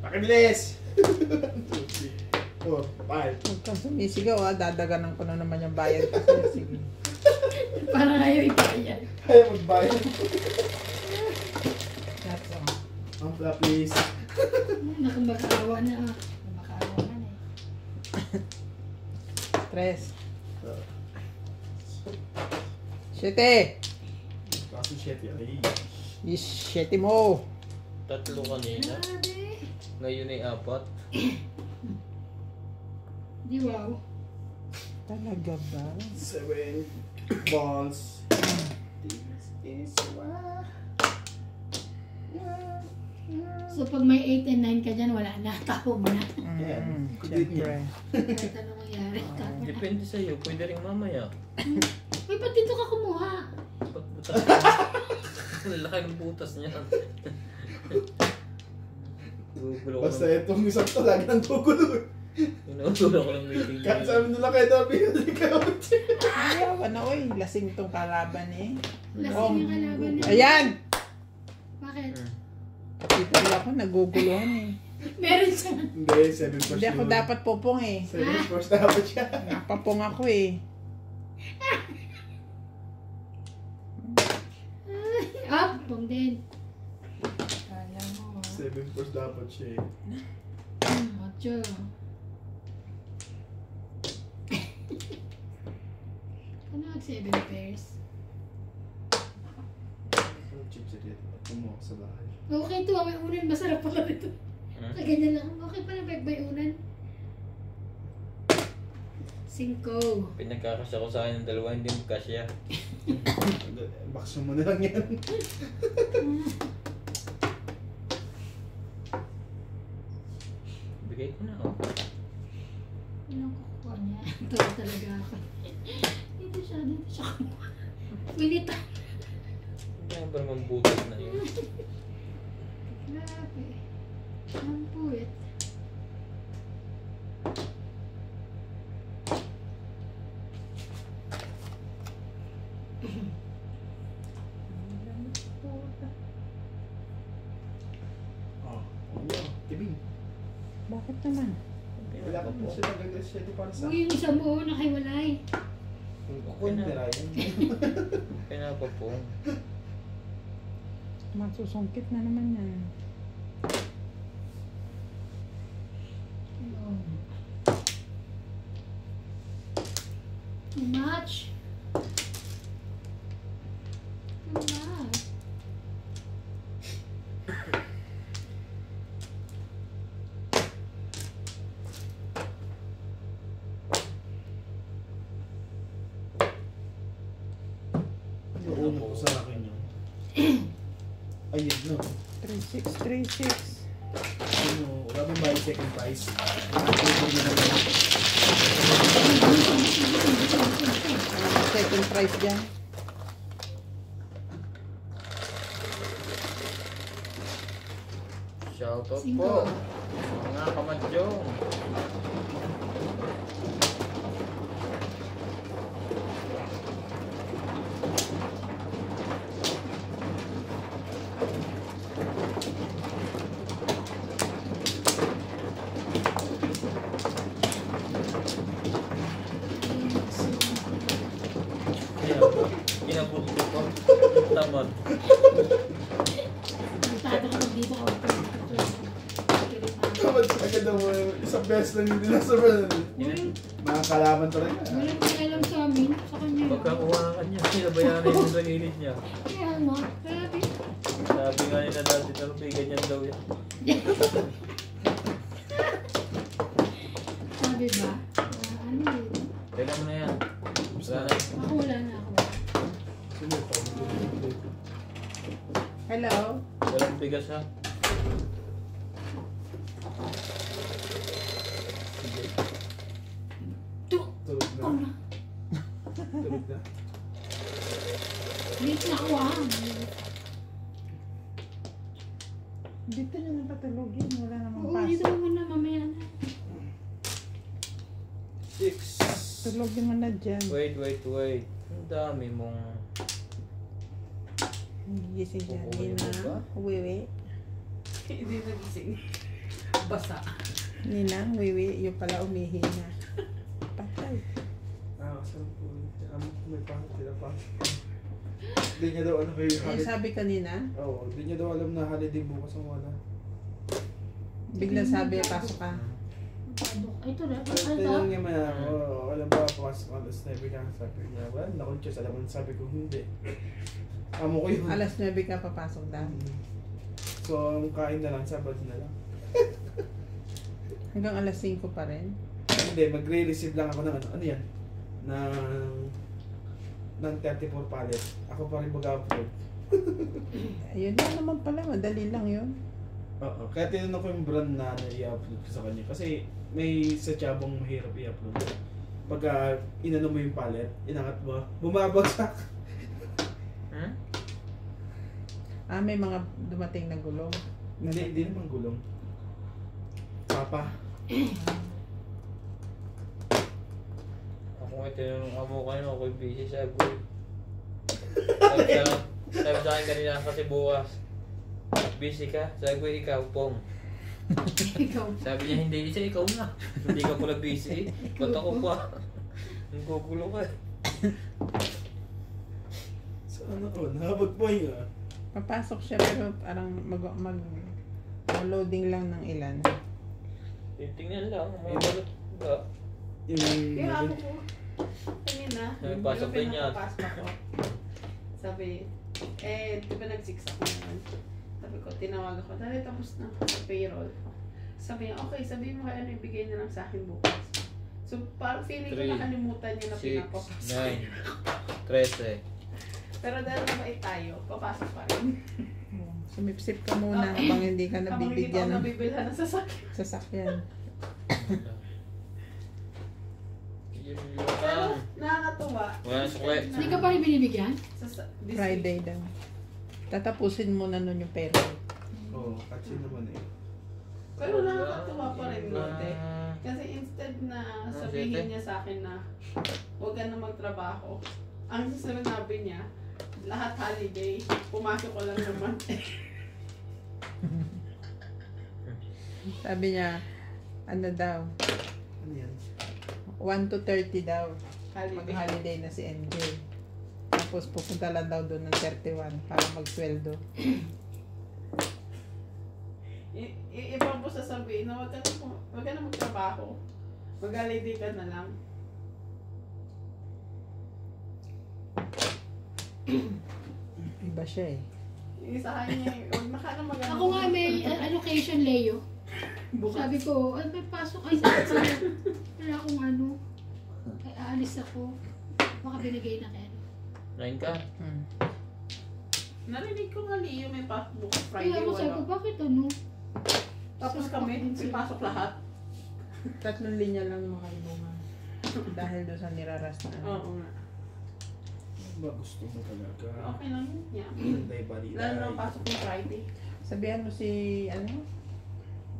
Speaker 1: Pakibilis! 2, 3, 4, 5.
Speaker 3: huwag kang sumisigaw ah. Dadaganan ko na naman yung bayad kasi. Sige.
Speaker 4: parang ayaw ipayan.
Speaker 1: Kaya magbayad.
Speaker 3: That's all.
Speaker 1: Mabapla, please.
Speaker 4: Nakamag-awa na ah. Nakamag-awa na eh.
Speaker 3: Tres. Siyete.
Speaker 1: Kaso shit yan eh.
Speaker 3: Siyete mo.
Speaker 2: 3 kanina.
Speaker 4: Grabe.
Speaker 2: Ngayon ay 4.
Speaker 4: Di wow.
Speaker 3: Talaga ba?
Speaker 1: 7 balls. This is why.
Speaker 4: So pag may 8 and 9 ka dyan, wala na. Tapo mo na.
Speaker 3: Siyempre.
Speaker 4: Kahit ano mangyari. Tapo na.
Speaker 2: Depende sa'yo. Pwede rin mamaya.
Speaker 4: Uy, ba't dito ka kumuha?
Speaker 2: Ba't butas? Ang laki ng butas niya. Gugulo ko
Speaker 1: Basta
Speaker 2: ng...
Speaker 1: itong isang to, lagi nang gugulo.
Speaker 2: Inuulo ko ng meeting.
Speaker 1: Kahit sabi nila kay Darby, hindi kayo.
Speaker 3: Ayaw na oy. Lasing tong kalaban eh.
Speaker 4: Lasing yung kalaban niya.
Speaker 3: Ayan!
Speaker 4: Bakit?
Speaker 3: Dito ako naguguluhan eh.
Speaker 4: Meron siya.
Speaker 1: Hindi, 7 first
Speaker 3: Hindi ako dapat popong eh.
Speaker 1: 7 first dapat siya.
Speaker 3: Napapong ako eh.
Speaker 4: Up! Pong din. Kala mo.
Speaker 1: 7 first dapat siya eh.
Speaker 4: Ocho. Ano ang 7 pairs?
Speaker 1: Chichirit. Kumuha sa bahay.
Speaker 4: Okay to, may unan. Masarap pala nito.
Speaker 2: Hmm?
Speaker 4: Ganyan lang. Okay pala, may unan. 5.
Speaker 2: Pinagkakasya ko sa akin ng dalawa, hindi mo kasya.
Speaker 1: Bakso mo na lang yan.
Speaker 2: Bigay ko na, oh.
Speaker 4: Anong kukuha niya? Tawa talaga ako. Dito siya kumuha. Winita.
Speaker 2: Kaya ba naman butas na yun?
Speaker 4: Grabe. Ang puwit.
Speaker 1: Oh, ano? Tibing.
Speaker 3: Bakit naman?
Speaker 1: Wala ka po siya nag-ready para sa...
Speaker 4: Uy, yung isang buo nakahiwalay.
Speaker 1: Kukunin nila yun.
Speaker 2: Kaya pa po.
Speaker 3: Masusungkit na naman yan.
Speaker 4: Too much. Too much.
Speaker 1: Nauna ko sa akin yun. Ayun no.
Speaker 3: 3636.
Speaker 1: Ano, wala bang buy second price?
Speaker 3: Second price dyan.
Speaker 2: Shoutout
Speaker 4: Cinco.
Speaker 2: po. Mga kamadyong. Kinabot ko po. Tamad.
Speaker 4: Tatakot dito ako.
Speaker 1: Kapag agad ang isang beses lang hindi nasa brand. Mga kalaban talaga.
Speaker 4: Wala ko alam sa amin. Sa kanya.
Speaker 2: Pagkakuha ka niya, sinabayaran yun sa gilid niya.
Speaker 4: Kaya nga. Grabe.
Speaker 2: Sabi nga nila dati, talupigan niyan daw yan.
Speaker 4: Sabi ba? Ano yun?
Speaker 2: Teka mo na yan. Wala na.
Speaker 4: Ako wala na ako.
Speaker 1: Sino ito?
Speaker 3: Hello?
Speaker 2: Walang bigas ha.
Speaker 1: Tulog na.
Speaker 4: Oh, na.
Speaker 1: Tulog na.
Speaker 4: Late na ako ah.
Speaker 3: Dito nyo na patulogin. Wala namang
Speaker 4: Oo, dito
Speaker 3: pasok.
Speaker 4: naman na mamaya na.
Speaker 2: 6.
Speaker 3: Tulogin mo na dyan.
Speaker 2: Wait. Ang dami mong...
Speaker 3: Gising siya.
Speaker 2: Kukunin
Speaker 3: Nina.
Speaker 2: mo ba?
Speaker 3: Wiwi.
Speaker 5: Hindi nagising. Basa.
Speaker 3: Nina. Wiwi. Yung pala umihi na. Patay.
Speaker 1: Ah, saan po? May pangit sila pa. Hindi niya daw ano kayo
Speaker 3: Eh,
Speaker 1: holiday.
Speaker 3: sabi kanina,
Speaker 1: Oo, hindi niya daw alam na holiday bukas ang wala.
Speaker 3: biglang sabi, pasok ka.
Speaker 4: Ito na.
Speaker 1: Tinanong niya man ako, alam ba bukas alas 9 ka? Sabi niya, well, nakonsyos. Alam mo, sabi ko, hindi. Amo ko yun.
Speaker 3: Alas 9 ka papasok daw.
Speaker 1: So, ang kain na lang, Sabado na lang.
Speaker 3: Hanggang alas 5 pa rin.
Speaker 1: Hindi, magre-receive lang ako ng ano yan? Ng 34 pallet. Ako pa rin mag-upload.
Speaker 3: Ayun lang naman pala, madali lang yun.
Speaker 1: Oo. Kaya tinanong ko yung brand na i-upload ko sa kanya. Kasi may sa Chabong mahirap i-upload. Pagka inano mo yung pallet, inangat mo, bumabagsak.
Speaker 2: Hmm?
Speaker 3: Ah, may mga dumating na gulong.
Speaker 1: Hindi naman gulong. Papa.
Speaker 2: Ako nga tinanong amo kayo, ako'y busy sa Agul. Sabi sa akin kanina kasi bukas. Busy ka? Sabi ko, ikaw, Pong.
Speaker 4: Ikaw.
Speaker 2: Sabi niya, hindi siya, ikaw na. Hindi ka pala busy. Ba't ako pa? Ang gugulo ka.
Speaker 1: Saan ako? Nahabag po yun ah.
Speaker 3: Papasok siya pero parang loading lang ng ilan.
Speaker 2: Titingnan lang. May balot ba?
Speaker 5: Yung amo ko, kanina,
Speaker 2: May pasok din yan.
Speaker 5: pinapapasok ako. Sabi, di ba nag-6 ako naman? Sabi ko, tinawag ako, dahil tapos na sa payroll. Sabi niya, okay, sabihin mo kaya ano ibigay na lang sa akin bukas. So, parang feeling ko
Speaker 2: 3,
Speaker 5: nakalimutan niya na
Speaker 2: 6,
Speaker 5: pinapapasok.
Speaker 2: 9, 13.
Speaker 5: Pero dahil mabait tayo, papasok pa rin.
Speaker 3: Sumipsip ka muna habang hindi ka
Speaker 5: Habang hindi pa
Speaker 3: nabibigyan
Speaker 5: ako
Speaker 3: ng
Speaker 5: nabibilhan ng sasakyan.
Speaker 3: sasakyan.
Speaker 2: Yun
Speaker 5: Pero,
Speaker 2: lang.
Speaker 5: nakakatuwa.
Speaker 2: Wala na sukle.
Speaker 4: Hindi ka pa rin binibigyan?
Speaker 5: This
Speaker 3: Friday daw. Tatapusin mo na nun yung pera.
Speaker 1: Oo, kasi naman eh.
Speaker 5: Pero nakakatuwa pa rin
Speaker 2: Na-
Speaker 5: note. Kasi instead na sabihin niya sa akin na huwag ka na magtrabaho, ang sinabi niya, lahat holiday, pumasok ko lang naman.
Speaker 3: Sabi niya, ano daw,
Speaker 1: Ano yan?
Speaker 3: 1 to 30 daw.
Speaker 5: Holiday.
Speaker 3: Mag-holiday na si MJ. Tapos pupunta lang daw doon ng 31 para magsweldo.
Speaker 5: Ibang po sasabihin na huwag ka na magtrabaho. Mag-holiday ka na lang.
Speaker 3: Iba siya eh.
Speaker 5: Yung isa kanya, huwag na ka na mag-ano.
Speaker 4: Ako nga may allocation, Leo.
Speaker 5: Bukas.
Speaker 4: Sabi ko, ay may pasok. Ay, sabi ko, wala akong ano. Ay, aalis ako. Baka binigay na kayo.
Speaker 2: 9 ka?
Speaker 5: Narinig ko nga Leo, may pasok bukas
Speaker 4: Kaya
Speaker 5: Friday,
Speaker 4: ako sabi ko,
Speaker 5: wala.
Speaker 4: bakit ano?
Speaker 5: Tapos kami, pasok lahat.
Speaker 3: 3 linya lang makaibungan. Dahil doon sa niraras na.
Speaker 5: Oo nga.
Speaker 1: Ba gusto mo talaga?
Speaker 5: Okay lang yun. Yeah.
Speaker 1: Hinday bali.
Speaker 5: Lalo na pasok ng Friday.
Speaker 3: Sabihan mo si, ano?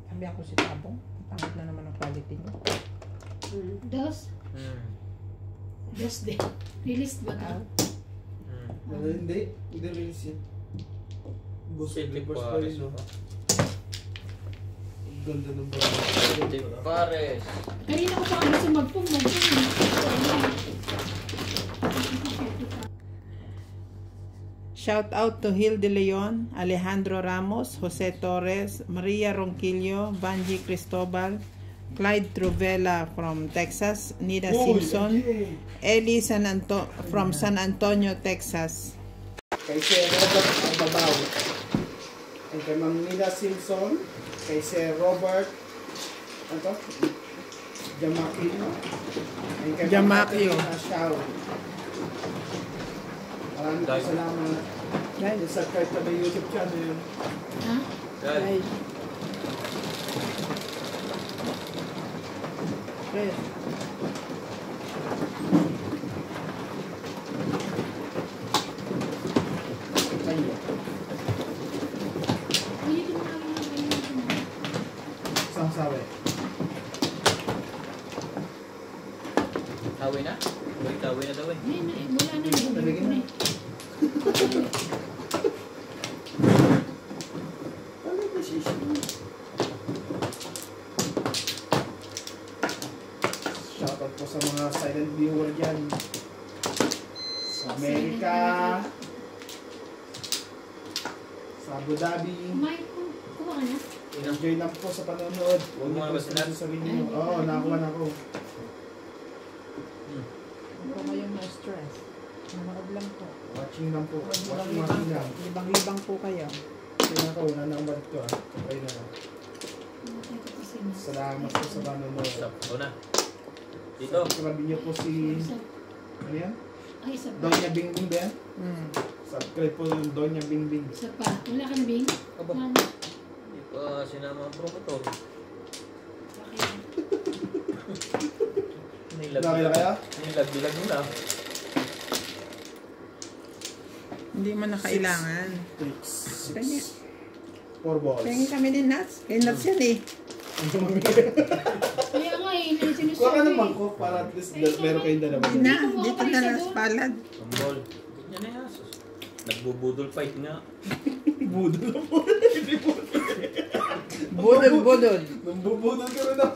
Speaker 3: Sabihan ko si Tabong. Pangit na naman ang quality niya.
Speaker 4: Dos? Dos din. Released ba ito?
Speaker 1: Wala, hindi. Hindi release yan. Boss
Speaker 2: City
Speaker 1: Clippers pa
Speaker 2: Pares.
Speaker 1: rin, no? Ang ganda ng
Speaker 2: City Pares.
Speaker 4: Kanina ko pa gusto magpong.
Speaker 3: Shout out to Hilde Leon, Alejandro Ramos, Jose Torres, Maria Ronquillo, Vanji Cristobal, Clyde Truvella from Texas, Nida Simpson, Ellie from San Antonio, Texas.
Speaker 1: Kay Sir Robert Albabaw. And kay Ma'am Nida Simpson. Kay Sir Robert ano to? Jamakino. And kay Ma'am
Speaker 3: Jamakio.
Speaker 1: Catalina Shao. Maraming po salamat.
Speaker 3: Guys,
Speaker 1: Subscribe ka na YouTube channel.
Speaker 4: Ha?
Speaker 2: Dad,
Speaker 3: guys. Guys.
Speaker 1: Ayun.
Speaker 4: Ulitin mo namin ang ulitin mo.
Speaker 1: Isang sawi.
Speaker 2: Hawi na? Wait, hawi na daw eh.
Speaker 4: Wala na.
Speaker 1: Nalagyan na. Ano ba siya? Shoutout po sa mga silent viewer dyan. Sa Amerika, sa Abu Dhabi.
Speaker 4: Kumain ko. Kuha ka na?
Speaker 1: Enjoy lang po sa panonood. Huwag
Speaker 2: Kumuha
Speaker 1: niyo
Speaker 2: ba
Speaker 1: po
Speaker 2: si Nat?
Speaker 1: sasabihin niyo. Oo, nakakuha na ako.
Speaker 3: Huwag ko kayong na-stress. Manood lang po.
Speaker 1: Watching lang po. Watching
Speaker 3: Libang-libang
Speaker 1: lang.
Speaker 3: po. Libang-libang po kayo.
Speaker 1: Kaya ako, una na ang balik to ah. Okay na. Salamat po sa panonood.
Speaker 2: Stop. Ako na. Dito.
Speaker 1: Subscribe niyo po si... Ano yan?
Speaker 4: Ay, isa pa.
Speaker 1: Doña Bingbing ba yan?
Speaker 3: Hmm.
Speaker 1: Subscribe po yung Doña Bingbing.
Speaker 4: Isa pa. Wala ka na, Bing?
Speaker 2: Aba.
Speaker 4: Ano?
Speaker 2: Hindi pa sinama ang promotor.
Speaker 4: Okay.
Speaker 1: Nakakila kaya?
Speaker 2: Nilag-dilag nila.
Speaker 3: Hindi mo na kailangan.
Speaker 1: 6,
Speaker 3: Kanya.
Speaker 1: 4 balls.
Speaker 3: Tingin kami ni Nuts. Kay Nuts yan eh.
Speaker 4: Kaya nga eh, sinusabi.
Speaker 1: Kuha ka naman ko para at least meron kayong dalawa.
Speaker 3: Hindi na. Dito na lang sa palad.
Speaker 2: Ang ball. Ganyan na yan. Nagbubudol fight nga.
Speaker 1: Budol na po.
Speaker 3: Budol-budol.
Speaker 1: Nambubudol ka rin ah.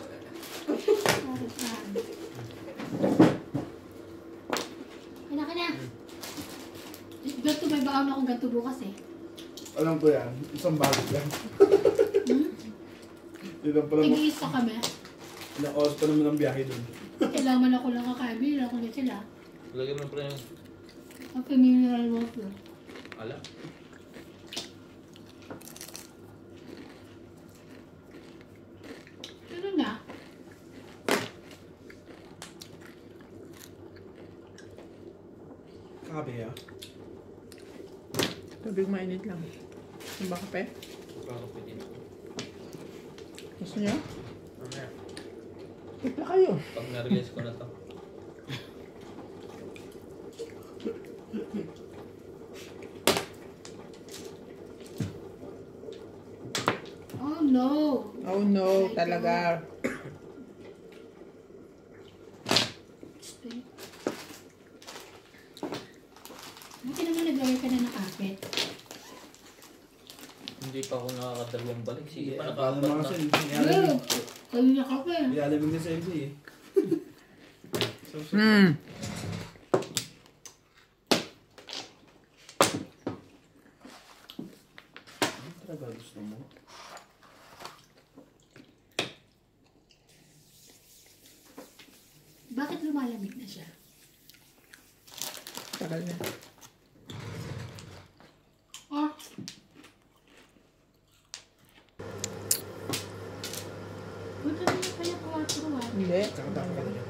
Speaker 4: Kaya ka na. Ganto may baon akong ganto bukas eh.
Speaker 1: Alam ko yan. Isang bagay yan. Yun lang pala mo.
Speaker 4: Tig-iisa kami.
Speaker 1: Ilang oras pa naman ang biyahe dun.
Speaker 4: Kailangan ako lang kakabi. Ako na sila.
Speaker 2: Lagyan mo pala yung...
Speaker 4: Ang mineral water.
Speaker 2: Ala.
Speaker 4: Ano na?
Speaker 1: Kaya,
Speaker 3: Tubig mainit lang. Ano ba kape?
Speaker 2: Baka pwede.
Speaker 3: Gusto niyo?
Speaker 2: Mamaya,
Speaker 3: Tipla kayo.
Speaker 2: pag na-release ko na to.
Speaker 4: Oh no!
Speaker 3: Oh no, talaga.
Speaker 4: Buti naman nag-away ka na ng kapit.
Speaker 2: Hindi pa ako nakakadalawang balik. Sige pa
Speaker 1: paano
Speaker 2: nakaapat
Speaker 1: mga
Speaker 2: na.
Speaker 1: sen?
Speaker 4: Oh! Kayo na kape.
Speaker 1: Nilalabing na sa MC eh.
Speaker 3: Hmm.
Speaker 1: Ano talaga gusto mo?
Speaker 4: Bakit lumalamig na siya?
Speaker 3: Tagal na.
Speaker 4: Ah! Huwag ka naman kaya 4 ah.
Speaker 3: Hindi.
Speaker 1: Tsaka tapos ka na yan.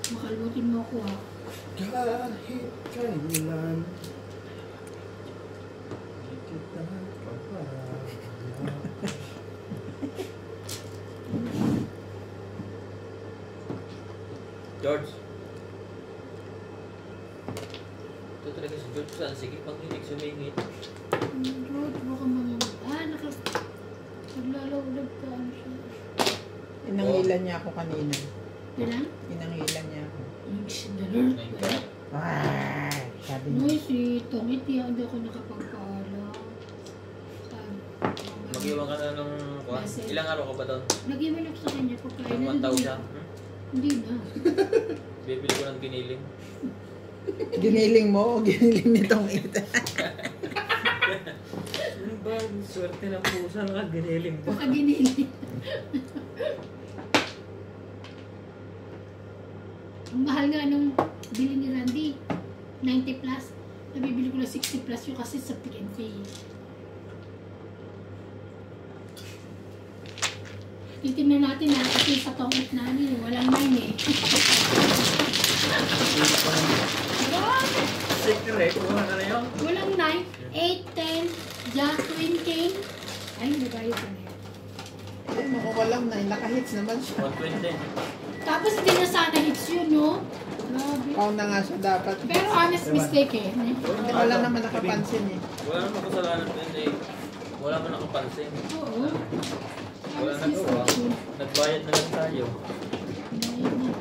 Speaker 4: Makalutin mo ako ah.
Speaker 1: Kahit kailan di kita papabayaan.
Speaker 2: George. Ito talaga si George. Saan? Sige, pag-inig sumingit.
Speaker 4: George, baka mamamag. Naglalawlag ka ano siya.
Speaker 3: Inangilan niya ako kanina.
Speaker 4: Kailan?
Speaker 3: Inangilan niya ako.
Speaker 4: Ganun.
Speaker 3: Sabi
Speaker 4: Uy,
Speaker 3: niya.
Speaker 4: si Tongit, hindi ako nakapagpaalam.
Speaker 2: Mag-iwan ka na ng...
Speaker 4: Kasi-
Speaker 2: Ilang araw ka ba doon?
Speaker 4: Nag-iwan ako sa kanya pagkain.
Speaker 2: Ng 1,000?
Speaker 4: Hindi na.
Speaker 2: Bibili ko ng giniling.
Speaker 3: Giniling mo o giniling nitong ita?
Speaker 2: Ano ba? Swerte ng pusa na giniling mo.
Speaker 4: Baka ginili. Ang mahal nga nung bili ni Randy. 90 plus. Nabibili ko lang 60 plus yung kasi sa Pick and Pay. Titignan natin na kasi sa Tongit na ano, walang 9 eh. What?
Speaker 2: Secret, wala ka na yun.
Speaker 4: Walang 9, 8, 10, just 20. Ay, nagayos ko na yun.
Speaker 3: Eh, makukulang na. Nakahits naman siya.
Speaker 2: 120.
Speaker 4: Tapos hindi na sana hits yun, no? Grabe.
Speaker 3: Pao na nga siya dapat.
Speaker 4: Pero honest mistake eh.
Speaker 3: Wala naman nakapansin eh.
Speaker 2: Wala naman kasalanan doon eh. Wala man nakapansin.
Speaker 4: Oo.
Speaker 2: Wala
Speaker 4: Honest
Speaker 2: nagawa.
Speaker 4: mistake yun.
Speaker 2: Nagbayad na lang tayo.
Speaker 4: Ayun na.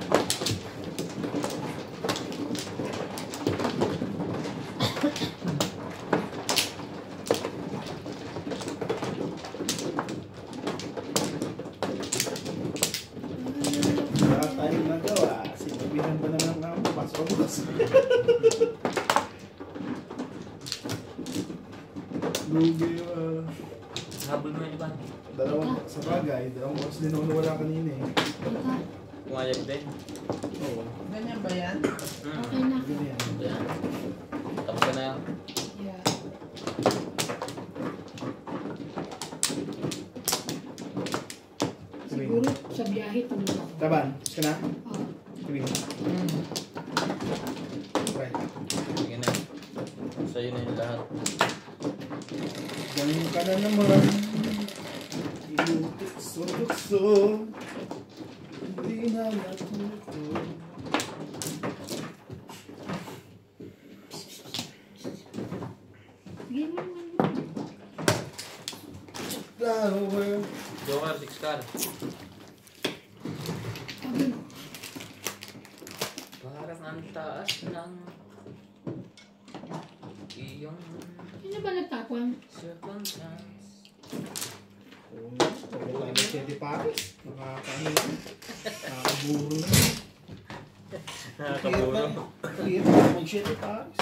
Speaker 1: Wala tayong nagawa. Sinabihan ba naman ng pasok-pas? Lugi
Speaker 2: Habol mo yun, iba.
Speaker 1: dalawang sa bagay, dalawang oras din ako nawala kanina eh.
Speaker 4: Teka,
Speaker 2: Pumayag din.
Speaker 1: Oo,
Speaker 3: Ganyan ba yan?
Speaker 4: okay na.
Speaker 1: ganyan.
Speaker 2: Ayan. Tapos ka na yan.
Speaker 4: Yeah. Siguro sa biyahe tulog ako.
Speaker 1: Taban, tapos ka na?
Speaker 4: Oh.
Speaker 1: Sabi mo. Right.
Speaker 2: Sige na. Sa'yo na yung lahat.
Speaker 1: Ganyan ka na naman. Inutukso-tukso. Hindi na natuto.
Speaker 4: Game mo naman yun.
Speaker 1: Flower.
Speaker 2: Joker, 6 car.
Speaker 4: Sabi mo,
Speaker 2: Parang ang taas ng iyong
Speaker 4: sino ba nagtapon?
Speaker 2: circumstance.
Speaker 1: Oo nga, wala na siya di pares. Nakakahiya. Nakakaburo na.
Speaker 2: Nakakaburo.
Speaker 1: Hirap na mag-siya di pares.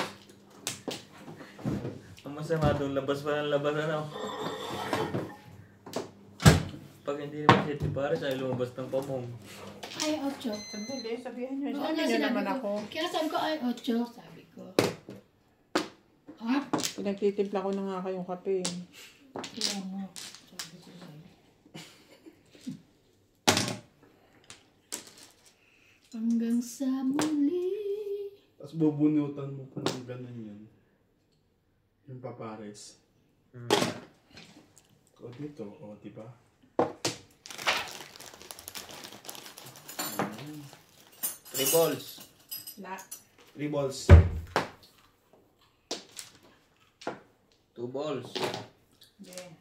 Speaker 2: Ang masama doon, labas pa ng labas ano. Pag hindi naman si Paris ay lumabas ng pamong.
Speaker 4: Ay, 8.
Speaker 3: Sandali, sabihan niyo.
Speaker 4: Oo
Speaker 3: Sabi
Speaker 4: nga,
Speaker 3: niyo
Speaker 4: sinabi
Speaker 3: naman
Speaker 4: ko.
Speaker 3: ako.
Speaker 4: Kaya sabi ko, ay, 8. Sabi ko. Ha?
Speaker 3: Pinagtitimpla ko na nga kayong kape.
Speaker 4: Kaya mo. Sabi ko sa'yo. Hanggang sa muli.
Speaker 1: Tapos bubunutan mo pa ng ganun yun. Yung papares. O dito, o diba?
Speaker 2: 3 balls.
Speaker 3: La.
Speaker 1: 3 balls.
Speaker 2: 2 balls.
Speaker 3: Okay.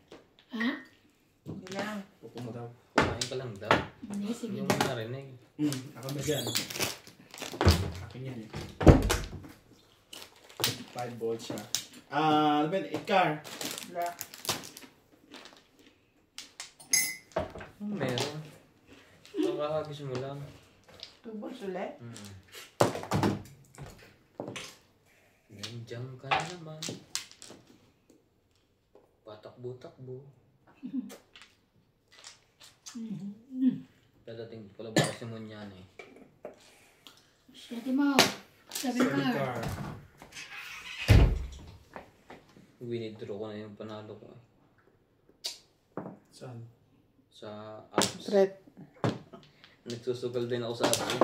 Speaker 4: Ha?
Speaker 3: Hindi lang.
Speaker 1: Pupo mo daw.
Speaker 2: Kumain ka lang daw.
Speaker 4: Hindi, sige.
Speaker 2: Hindi mo narinig.
Speaker 1: Ako na dyan. Akin yan eh. 5 balls siya. Ano ba yun? 8 car.
Speaker 3: La.
Speaker 2: Meron. Nakakagis mo lang.
Speaker 3: Tubos ulit.
Speaker 2: Nandiyan ka na naman. Patakbo-takbo. Dadating pala bukas yung munyan eh.
Speaker 4: Shitty mo. 7
Speaker 1: 7
Speaker 4: car.
Speaker 1: car.
Speaker 2: Winidraw ko na yung panalo ko eh.
Speaker 1: Saan?
Speaker 2: Sa apps.
Speaker 3: Threat.
Speaker 2: Nagsusugal din ako sa apps eh.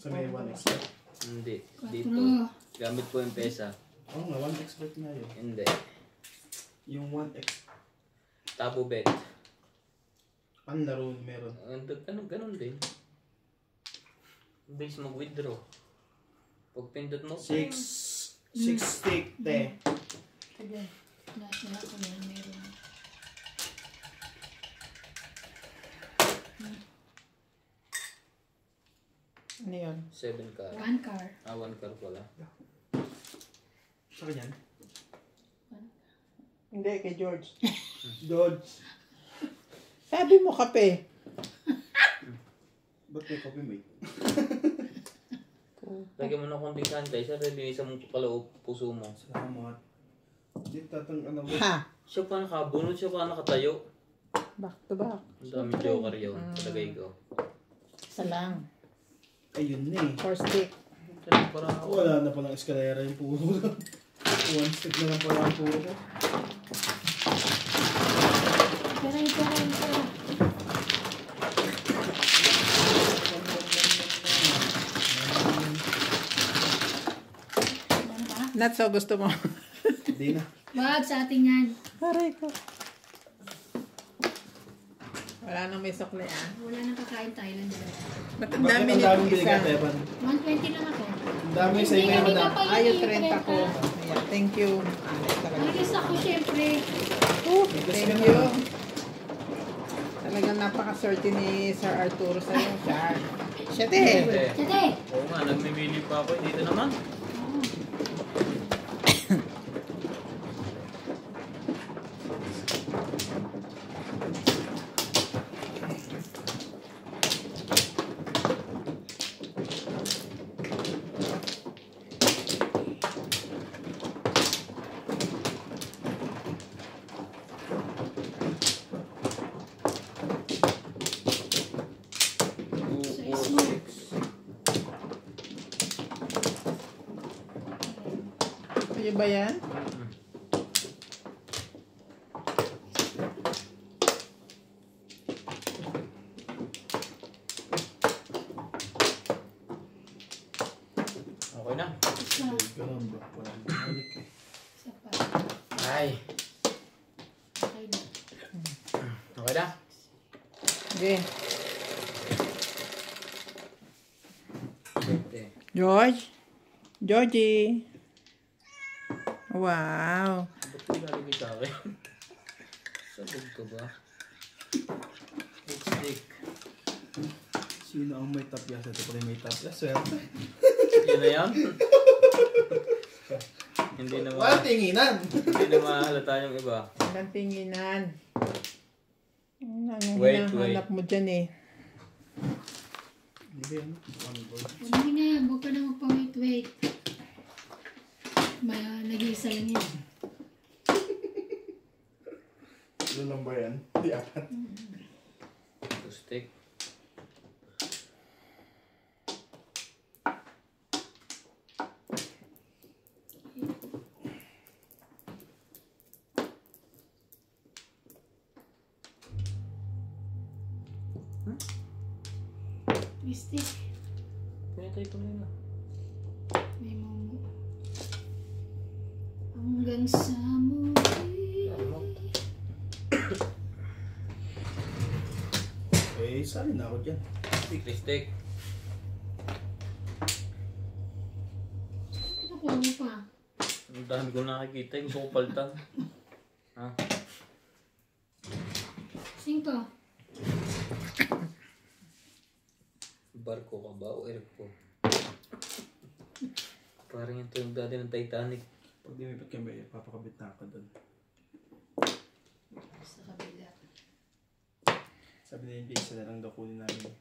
Speaker 1: Sa may 1 expert.
Speaker 2: Hindi.
Speaker 4: 4.
Speaker 2: Dito. Gamit ko yung pesa.
Speaker 1: Oo nga, 1 expert na yun.
Speaker 2: Hindi.
Speaker 1: Yung 1 expert.
Speaker 2: Tabo bet.
Speaker 1: Ang laro meron.
Speaker 2: Ganun din. Base mag-withdraw. Pag pindot mo,
Speaker 1: 6 stick, te.
Speaker 3: Sige.
Speaker 4: Nasa ako yan, meron.
Speaker 3: Ano yun?
Speaker 2: 7 car.
Speaker 4: 1 car.
Speaker 2: 1 car pala.
Speaker 1: Sa kanyan?
Speaker 3: Hindi, kay George.
Speaker 1: Dodge.
Speaker 3: Sabi mo kape.
Speaker 1: Ba't may coffee mate?
Speaker 2: Lagyan mo na konting sanitizer, linisan mo kaloob puso mo.
Speaker 1: Salamat. Hindi tatang ano ba?
Speaker 3: Ha?
Speaker 2: Siya pa nakabunod, siya pa nakatayo.
Speaker 3: Back to back.
Speaker 2: Ang dami joker yun. Talagay ko.
Speaker 3: Isa lang.
Speaker 1: Ayun na eh.
Speaker 3: 4 stick.
Speaker 2: Para
Speaker 1: Wala na palang eskalera yung puro. 1 stick na lang pala ang puro.
Speaker 4: Peray. Ano ba?
Speaker 3: Not so gusto mo.
Speaker 1: Hindi na.
Speaker 4: Wag sa atin yan.
Speaker 3: Aray ko. Wala nang may sukli ah.
Speaker 4: Wala nang kakain Thailand.
Speaker 3: Ba't ang
Speaker 1: Bakit
Speaker 3: dami
Speaker 1: ang
Speaker 3: nito
Speaker 1: daming
Speaker 3: isa?
Speaker 1: bigat, Evan?
Speaker 4: 120 lang ako.
Speaker 1: Ang dami sa inyo,
Speaker 4: Hindi
Speaker 1: madam.
Speaker 4: ka pa yun
Speaker 3: Ayos
Speaker 4: eh,
Speaker 3: 30 ko.
Speaker 4: Brenda.
Speaker 3: Ayan, thank you. Talaga.
Speaker 4: Alis ako syempre.
Speaker 3: Thank you. Talagang napaka-swerte ni Sir Arturo sa'yo. Char. Shit eh.
Speaker 4: Tete.
Speaker 2: Oo nga, nagmimili pa ako. Dito naman.
Speaker 3: Ano ba yan?
Speaker 2: Okay na.
Speaker 4: Isa.
Speaker 1: Ganun ba? Walang balik eh.
Speaker 4: Isa pa.
Speaker 2: Ay.
Speaker 4: Okay na.
Speaker 2: Okay na.
Speaker 3: Okay.
Speaker 2: Okay.
Speaker 3: George? Georgie? Wow.
Speaker 2: Ba't ko ilalagay sa akin? Sabog ka ba? Lipstick.
Speaker 1: Sino ang may tapyas? Ito pala yung may tapyas. Swerte.
Speaker 2: Yun na yan? Hindi na
Speaker 1: Walang tinginan.
Speaker 2: hindi na mahalata yung iba.
Speaker 3: Walang tinginan. Ano
Speaker 2: Wait,
Speaker 3: hinahanap mo dyan eh?
Speaker 1: Hindi ba yan? One gold.
Speaker 4: Hindi na, huwag ka na magpa-wait. Nag-iisa lang yan.
Speaker 1: Ilan lang ba yan? Hindi apat.
Speaker 2: Lipstick.
Speaker 4: Mystic.
Speaker 2: Pinatay ko na yun.
Speaker 4: May momo. Hanggang sa muli.
Speaker 1: Eh, sali na ako dyan.
Speaker 2: Stick.
Speaker 4: Nakuha mo pa.
Speaker 2: Ang dami ko nakikita yung gusto ko palitan. Ha?
Speaker 4: 5.
Speaker 2: Barko ka ba o airko? Parang ito yung dati ng Titanic.
Speaker 1: Pag dimipit kami, papakabit na ako doon.
Speaker 4: Sa kabila.
Speaker 1: Sabi na yung isa na lang daw kunin namin.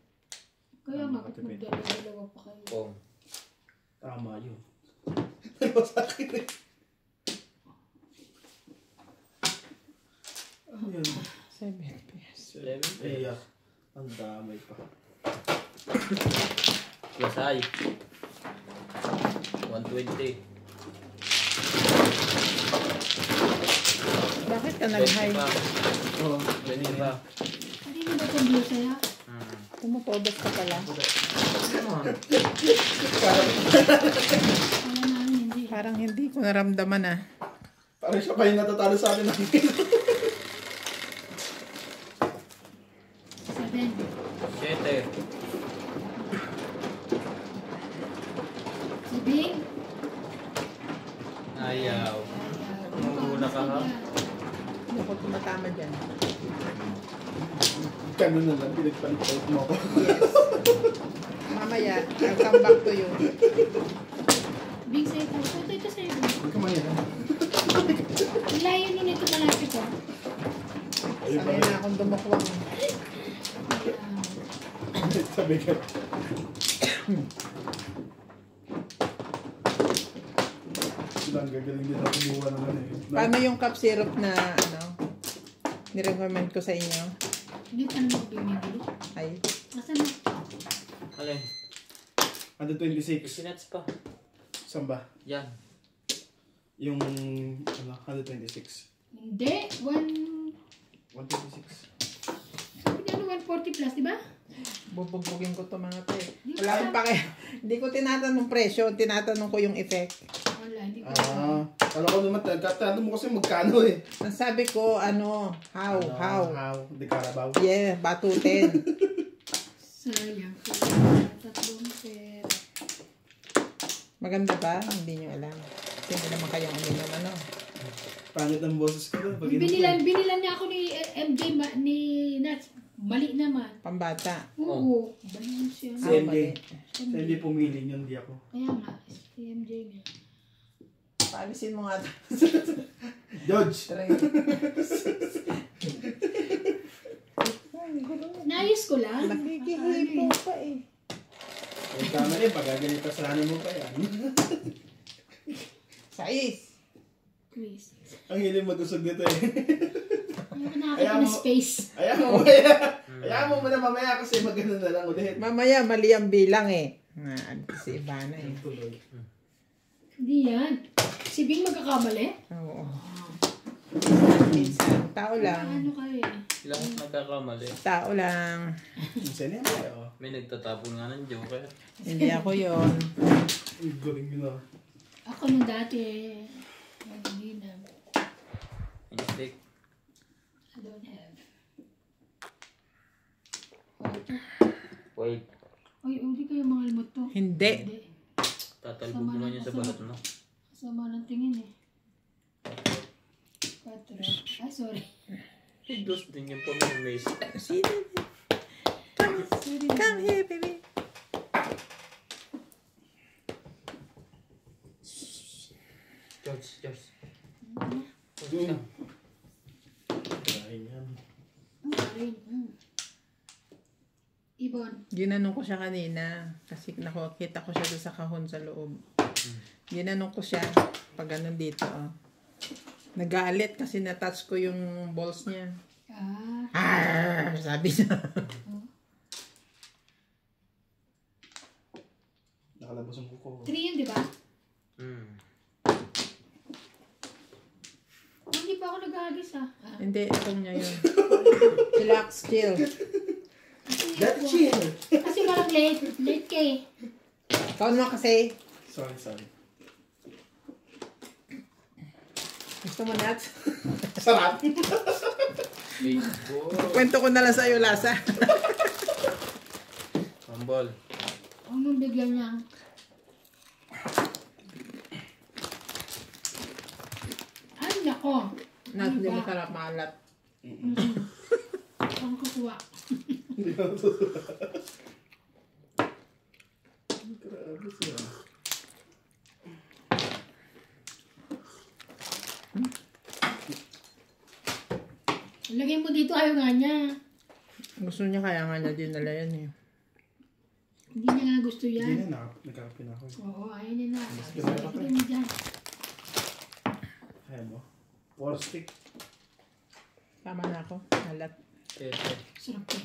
Speaker 4: Kaya bakit magdala-dalawa pa kayo?
Speaker 2: Pong.
Speaker 1: Tama yun. Ano sa akin eh? Ano yun?
Speaker 3: 7 pesos.
Speaker 1: Ay, ang damay pa.
Speaker 2: Lasay. 120.
Speaker 3: Bakit ka nag-high?
Speaker 1: Oo.
Speaker 2: Ganyan ba?
Speaker 4: Hindi mo ba itong blue sa'yo?
Speaker 3: Tumutobos ka pala.
Speaker 4: Wala na, hindi.
Speaker 3: Parang hindi ko naramdaman ah.
Speaker 1: Parang siya pa yung natatalo sa akin.
Speaker 4: 7.
Speaker 2: 7.
Speaker 4: 7.
Speaker 2: Ayaw. Muna ka ha?
Speaker 3: Hindi ako tumatama dyan.
Speaker 1: Ganun na lang, pinagpalit-palit mo ako.
Speaker 3: Mamaya, I'll come back to you.
Speaker 4: Big sa'yo po. Ito sa'yo.
Speaker 1: Huwag ka maya.
Speaker 4: Ang layo nun ito malapit ko.
Speaker 3: Sanay na akong dumukwang.
Speaker 1: Sabi ka. Sila ang gagaling din ako kumuha naman eh.
Speaker 3: Paano yung cup syrup na nirecommend ko sa inyo?
Speaker 4: Hindi pa naman bumibili.
Speaker 3: Ay,
Speaker 4: Nasaan na?
Speaker 2: Alin?
Speaker 1: 126.
Speaker 2: Isinats pa.
Speaker 1: Saan ba?
Speaker 2: Yan.
Speaker 1: Yung, 126.
Speaker 4: Hindi.
Speaker 1: 126.
Speaker 4: Sabi niya 140 plus, di ba?
Speaker 3: bubugbugin ko to mga to eh.
Speaker 4: Di
Speaker 3: Wala
Speaker 4: ba?
Speaker 3: akong pake. Hindi ko tinatanong presyo, tinatanong ko yung effect.
Speaker 4: Wala, hindi ko.
Speaker 1: Alam ko naman, tatanong mo kasi magkano eh.
Speaker 3: Ang sabi ko, how?
Speaker 1: How? Di Carabao.
Speaker 3: Yeah, batutin.
Speaker 4: Sayang. Tatlong pera.
Speaker 3: Maganda ba? Hindi nyo alam. Kasi hindi naman kayong uminom, ano?
Speaker 1: Pangit ang boses ko doon.
Speaker 4: Binilan niya ako ni MJ, ni Nats. Mali naman.
Speaker 3: Pambata.
Speaker 4: Oo. Baliw siya.
Speaker 1: Si
Speaker 3: Ah,
Speaker 1: MJ.
Speaker 3: mali.
Speaker 1: Si MJ pumili yun, di ako.
Speaker 4: Kaya nga, si MJ nga.
Speaker 3: Paalisin mo nga.
Speaker 1: George!
Speaker 4: Naayos ko lang.
Speaker 3: Nakikihipo pa eh.
Speaker 1: Ay, tama rin, pagaganita sana mo pa yan.
Speaker 3: Sais.
Speaker 4: Quiz.
Speaker 1: Ang hiling mag-usog nito eh.
Speaker 4: Nakakita na space.
Speaker 1: Ayaw mo muna mamaya kasi maganda na lang ulit.
Speaker 3: Mamaya, mali ang bilang eh. Si Ivana eh.
Speaker 1: Tuloy.
Speaker 4: Hindi yan. Si Bing magkakamali?
Speaker 3: Oo. Minsan, tao lang.
Speaker 4: Ano kayo eh?
Speaker 2: Ilang nagkakamali.
Speaker 3: Tao lang.
Speaker 1: Minsan yan tayo.
Speaker 2: May nagtatapon nga ng joker.
Speaker 3: Hindi ako yon.
Speaker 1: Ang galing yun ah.
Speaker 4: Ako nung dati, hindi na.
Speaker 2: Stick.
Speaker 4: I don't have.
Speaker 2: Wait.
Speaker 4: Ay, hindi kayo mahal mo to.
Speaker 3: Hindi.
Speaker 2: Tatalbog naman yun sa balat mo.
Speaker 4: Kasama ng tingin eh. 4. Ay, sorry.
Speaker 2: Dos din yung pamamays.
Speaker 3: Sino? Come here, baby.
Speaker 2: George.
Speaker 1: Dahil yan.
Speaker 4: Ang galing. Ibon.
Speaker 3: Ginanong ko siya kanina. Kasi nakita ko siya doon sa kahon sa loob. Ginanong ko siya pag ganun dito. Oh. Nagalit kasi na-touch ko yung balls niya. Arr! Sabi niya.
Speaker 1: Nakalabas ang kuko.
Speaker 4: 3 yun, di ba? Hindi pa ako nag-aagis ah.
Speaker 3: Hindi, itong niya yun. Relax, chill.
Speaker 1: That's chill.
Speaker 4: Kasi ka lang late. Late ka eh.
Speaker 3: Ikaw naman kasi.
Speaker 1: Sorry.
Speaker 3: Gusto mo nuts?
Speaker 1: Sarap.
Speaker 2: Facebook.
Speaker 3: Kwento ko na lang sa'yo, Lasa.
Speaker 2: Humble.
Speaker 4: Anong bigyan niya? Ay, nako.
Speaker 3: Nuts, hindi masarap maalat.
Speaker 4: Ang kukuha.
Speaker 1: Grabe siya.
Speaker 4: Lagay mo dito, ayaw nga niya.
Speaker 3: Gusto niya kaya nga niya dinala yan eh.
Speaker 4: Hindi niya nga gusto
Speaker 1: Hindi
Speaker 4: yan.
Speaker 1: na, nagkakapin ako.
Speaker 4: Oo, ayaw niya na.
Speaker 1: ganun ako.
Speaker 4: Lagay mo dyan.
Speaker 1: Ayaw mo. 4 stick.
Speaker 3: Tama na ako. Alat.
Speaker 2: Ito.
Speaker 4: Sarap ko.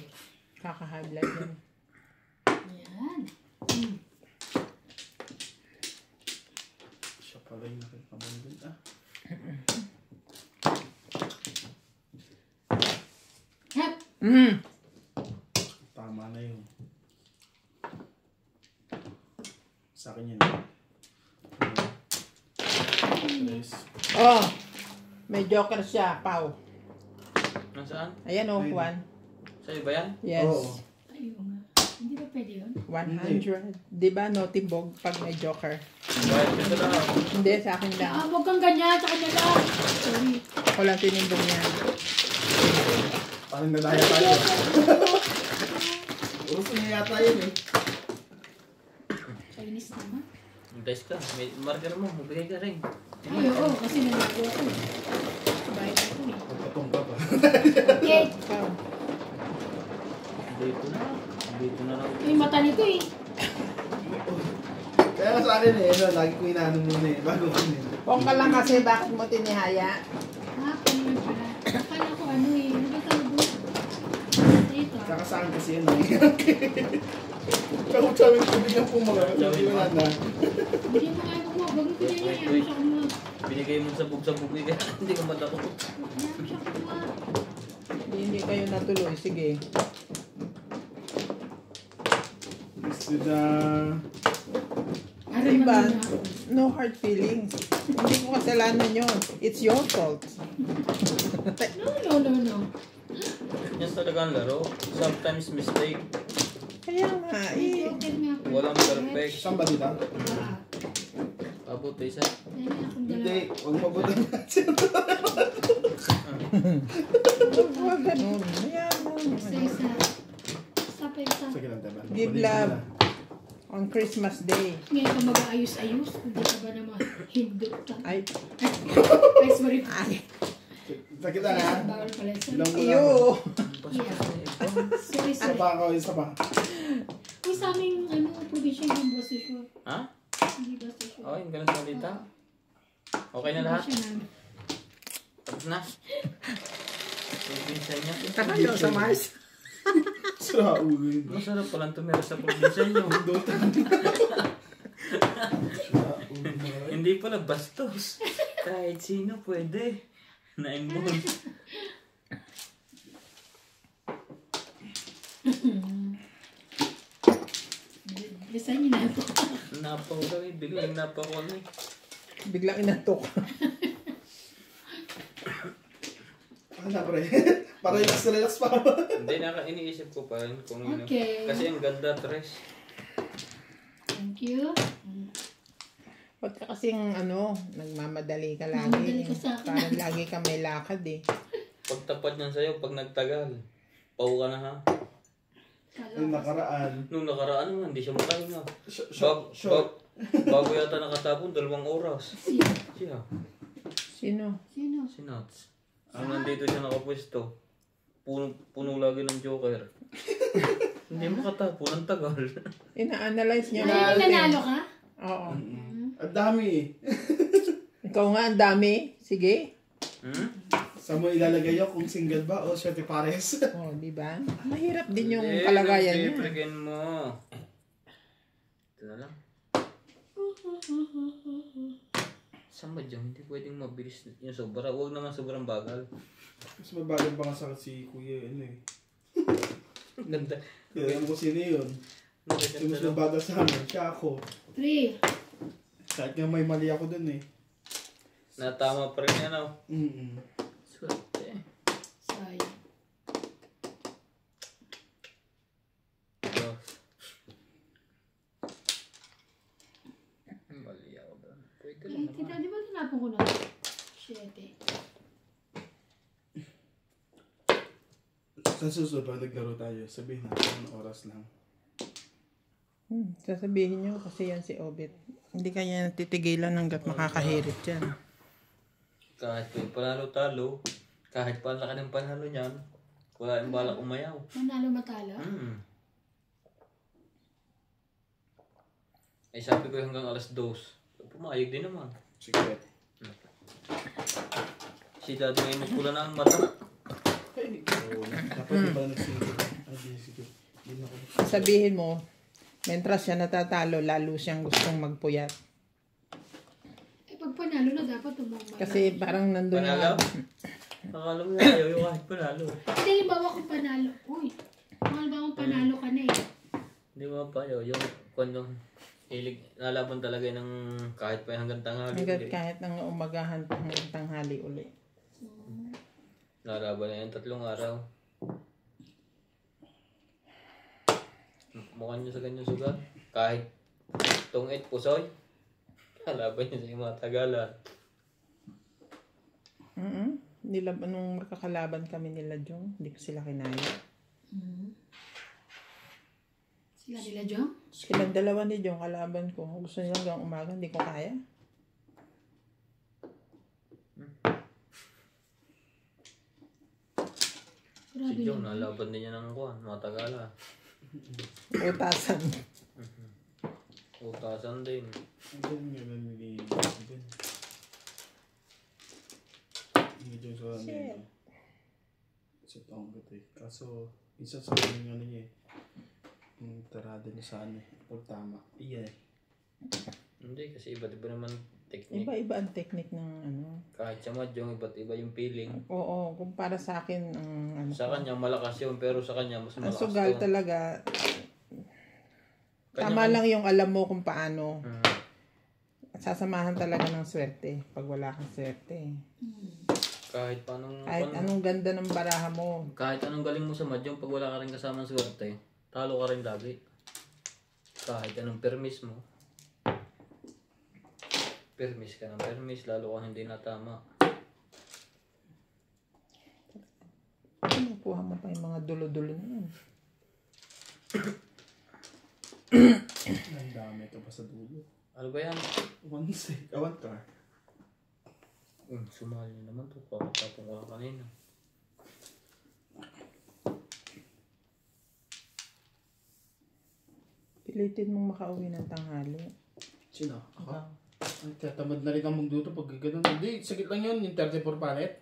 Speaker 3: Kaka-high blood yan.
Speaker 4: Yan.
Speaker 1: Siya pala yung nakipamandun.
Speaker 4: Hep.
Speaker 1: Tama na yun. Sa akin yun. Yes.
Speaker 3: Oh! May joker siya, Pau.
Speaker 2: Nasaan?
Speaker 3: Ayan oh,
Speaker 1: Ayun.
Speaker 3: 1.
Speaker 2: Sa'yo ba yan?
Speaker 3: Yes.
Speaker 1: Oo.
Speaker 4: Ayaw nga. Hindi ba pwede yun?
Speaker 3: 100. Di ba no, tibog pag may joker?
Speaker 2: Bayad ka sa lahat.
Speaker 3: Hindi, sa akin lang.
Speaker 4: Ah, huwag kang ganyan. Sa kanya lang. Sorry.
Speaker 3: Ako lang tinimbong niya.
Speaker 1: Parang nadaya tayo. Uso niya yata yun eh.
Speaker 4: Chinese naman.
Speaker 2: Test ka. May marker mo. Magbigay ka rin.
Speaker 4: Ay, oo. Kasi nalago ako eh. Bayad ako eh.
Speaker 1: Magpatong ka pa.
Speaker 4: Okay.
Speaker 3: Ikaw.
Speaker 2: Dito na. Dito na lang.
Speaker 4: Yung mata nito eh.
Speaker 1: Kaya nga sa akin eh, lagi ko inaano muna eh, bago ko eh.
Speaker 3: Kung ka lang kasi, bakit mo tinihaya?
Speaker 4: Ah, ganyan pala. Akala ko ano eh. Nagkakalubo. Dito.
Speaker 1: Saka sa akin kasi yun eh. Kung sabi ko bigyan po mga, hindi wala na.
Speaker 4: Hindi mo kaya kukuha. Bagay ko yan eh. Ayaw siya kumuha.
Speaker 2: Binigay mo sabog-sabog eh. Hindi ka matakot.
Speaker 4: Ayaw siya kumuha.
Speaker 3: Hindi kayo natuloy. Sige.
Speaker 1: Gusto na...
Speaker 4: Aray
Speaker 3: Diba?
Speaker 4: naman ako.
Speaker 3: No hard feelings. Hindi ko kasalanan yun. It's your fault.
Speaker 4: No.
Speaker 2: Yan talaga ang laro. Sometimes mistake.
Speaker 3: Kaya nga, eh.
Speaker 4: Okay nga ako.
Speaker 2: Walang perfect.
Speaker 1: Somebody lang?
Speaker 4: Ah,
Speaker 2: Abot isa.
Speaker 4: dahil akong
Speaker 1: Hindi,
Speaker 4: dalawa.
Speaker 1: huwag mabutan natin.
Speaker 3: Huwag ganun. Ayan mo.
Speaker 4: Isa. Isa pa isa.
Speaker 1: Sige lang, diba?
Speaker 3: Give love. On Christmas Day.
Speaker 4: Ngayon ka mag-aayos-ayos. Hindi ka ba naman hindot ka?
Speaker 3: Ay.
Speaker 4: Ay, sorry.
Speaker 3: Ay.
Speaker 1: Sakit na.
Speaker 4: Bawal pala.
Speaker 1: Ilang mo lang.
Speaker 3: Iyo.
Speaker 4: Sorry,
Speaker 1: Isa
Speaker 4: sorry.
Speaker 1: pa ako, isa pa.
Speaker 4: Uy, sa aming provision yung basta sure.
Speaker 2: Ha?
Speaker 4: Hindi basta sure.
Speaker 2: Oh, yung ganun salita. Okay na lahat?
Speaker 4: Provision namin.
Speaker 2: Tapos na. Probinsya niya.
Speaker 3: Tayo sa Mars.
Speaker 1: Sa ulo yun.
Speaker 2: Masarap palang tumira sa probinsya niyo. Hindi pala bastos. Kahit sino pwede. Na-involve.
Speaker 4: Bilisan niyo na ito.
Speaker 2: Napaw daw eh. Biglang napaw ko na eh.
Speaker 3: Biglang inatok.
Speaker 1: Ano pre? Para relax pa ako.
Speaker 2: Hindi, iniisip ko pa rin kung ano.
Speaker 4: Okay.
Speaker 2: Kasi ang ganda, Tres.
Speaker 4: Thank you.
Speaker 3: Ba't ka kasing nagmamadali ka lagi?
Speaker 4: Mamadali ka sa akin.
Speaker 3: Parang lagi ka may lakad eh.
Speaker 2: Pagtapat niyan sa'yo, pag nagtagal, pau ka na ha.
Speaker 1: Yung nakaraan.
Speaker 2: Nung nakaraan naman, hindi siya makahinga.
Speaker 1: Short.
Speaker 2: Bago yata nakatapon, 2 oras. Siya.
Speaker 3: Sino?
Speaker 4: Sino?
Speaker 2: Si Nuts. Ang nandito siya nakapwesto. Puno lagi ng joker. Hindi makatapon, ang tagal.
Speaker 3: Ina-analyze niya.
Speaker 4: Ay, nanalo ka?
Speaker 3: Oo.
Speaker 1: Ang dami eh.
Speaker 3: Ikaw nga, ang dami. Sige.
Speaker 1: Saan mo ilalagay yun kung single ba o syempre pares?
Speaker 3: Oh, di ba? Mahirap din yung kalagayan niya.
Speaker 2: Piprikin mo. Ito na lang. Saan ba dyan? Hindi pwedeng mabilis yung sobra. Huwag naman sobrang bagal.
Speaker 1: Mas mabagal pa nga sa si kuya ano eh.
Speaker 2: Ganda.
Speaker 1: Kaya alam ko sino yun. Yung mas mababa sa amin, siya ako.
Speaker 4: 3.
Speaker 1: Kahit nga may mali ako dun eh.
Speaker 2: Natama pa rin yan, oh. Swerte.
Speaker 4: Sayang.
Speaker 2: Mali ako doon. Pwede
Speaker 4: Ay,
Speaker 2: lang
Speaker 4: tita,
Speaker 2: naman.
Speaker 4: di ba tinapon ko na? 7.
Speaker 1: Sa susunod, pag naglaro tayo, sabihin natin anong oras lang.
Speaker 3: Sasabihin nyo kasi yan si Obet. Hindi kanya natitigilan hanggat makakahirit yan.
Speaker 2: Kahit pa yung panalo-talo, kahit pa ang laki ng panalo niyan, wala yung balak umayaw.
Speaker 4: Manalo matalo?
Speaker 2: Eh sabi ko hanggang alas 2. Pumayag din naman.
Speaker 1: Sige.
Speaker 2: Si Daddy ngayon nagpula na ang mata.
Speaker 1: Oo, dapat di ba nagsigil? Sige. Hindi na ako.
Speaker 3: Sabihin mo, mentras siya natatalo, lalo siyang gustong magpuyat.
Speaker 4: Eh, pag panalo na dapat umama.
Speaker 3: Kasi parang nandun
Speaker 2: Panalo? Akala mo ayaw yung kahit panalo.
Speaker 4: Hindi, halimbawa kung panalo. Uy, halimbawa kung panalo ka na eh.
Speaker 2: Hindi mo pa ayaw. Yung kung hilig, lalaban talaga ng kahit pa hanggang tanghali.
Speaker 3: hanggat kahit ng umagahan hanggang tanghali uli.
Speaker 2: Lalaban na yung 3 araw. Mukha nyo sa ganyan sugat. Kahit tungit, pusoy. Lalaban nyo sa yung mga Tagalan.
Speaker 3: Nila, nung makakalaban kami nila Jong, hindi ko sila kinaya.
Speaker 4: Sila nila, Jong?
Speaker 3: Silang dalawa ni Jong, kalaban ko. Gusto nila hanggang umaga, hindi ko kaya.
Speaker 2: Si John, nalaban din niya ng kuhan, mga Tagalan.
Speaker 3: Utasan.
Speaker 2: Utasan din.
Speaker 1: Andiyan nga ba nili... Medyo sa amin. Sa taong gato eh. Kaso, isa sa amin yung ano niya eh. Yung tarada niya sa ano eh. Pag tama. Iya eh.
Speaker 2: Hindi, kasi iba't iba naman technique.
Speaker 3: Iba-iba ang technique ng ano.
Speaker 2: Kahit sa Mahjong, iba't iba yung feeling.
Speaker 3: Oo, kumpara sa akin, ang ano
Speaker 2: Sa kanya, malakas yun, pero sa kanya, mas
Speaker 3: ang
Speaker 2: malakas
Speaker 3: sugal
Speaker 2: to.
Speaker 3: talaga.
Speaker 2: Kanya-
Speaker 3: Tama lang yung alam mo kung paano.
Speaker 2: Mm.
Speaker 3: Sasamahan talaga ng swerte pag wala kang swerte.
Speaker 2: Kahit paanong...
Speaker 3: Kahit anong ganda ng baraha mo.
Speaker 2: Kahit anong galing mo sa Mahjong, pag wala ka rin kasama ng swerte, talo ka rin lagi. Kahit anong permis mo. Permis ka ng permis, lalo ka hindi natama.
Speaker 3: Nakuha mo pa yung mga dulo-dulo na yan.
Speaker 1: Ang dami ka pa sa dulo.
Speaker 2: Ano ba yan?
Speaker 1: One sec. One car.
Speaker 2: Sumali naman to. Kakatapong ko lang kanina.
Speaker 3: Pilitin mong makauwi ng tanghali.
Speaker 1: Sino? Ako? Ay, tatamad na rin ang magluto pag gano'n. Hindi, sagit lang yun. Yung 34 palet.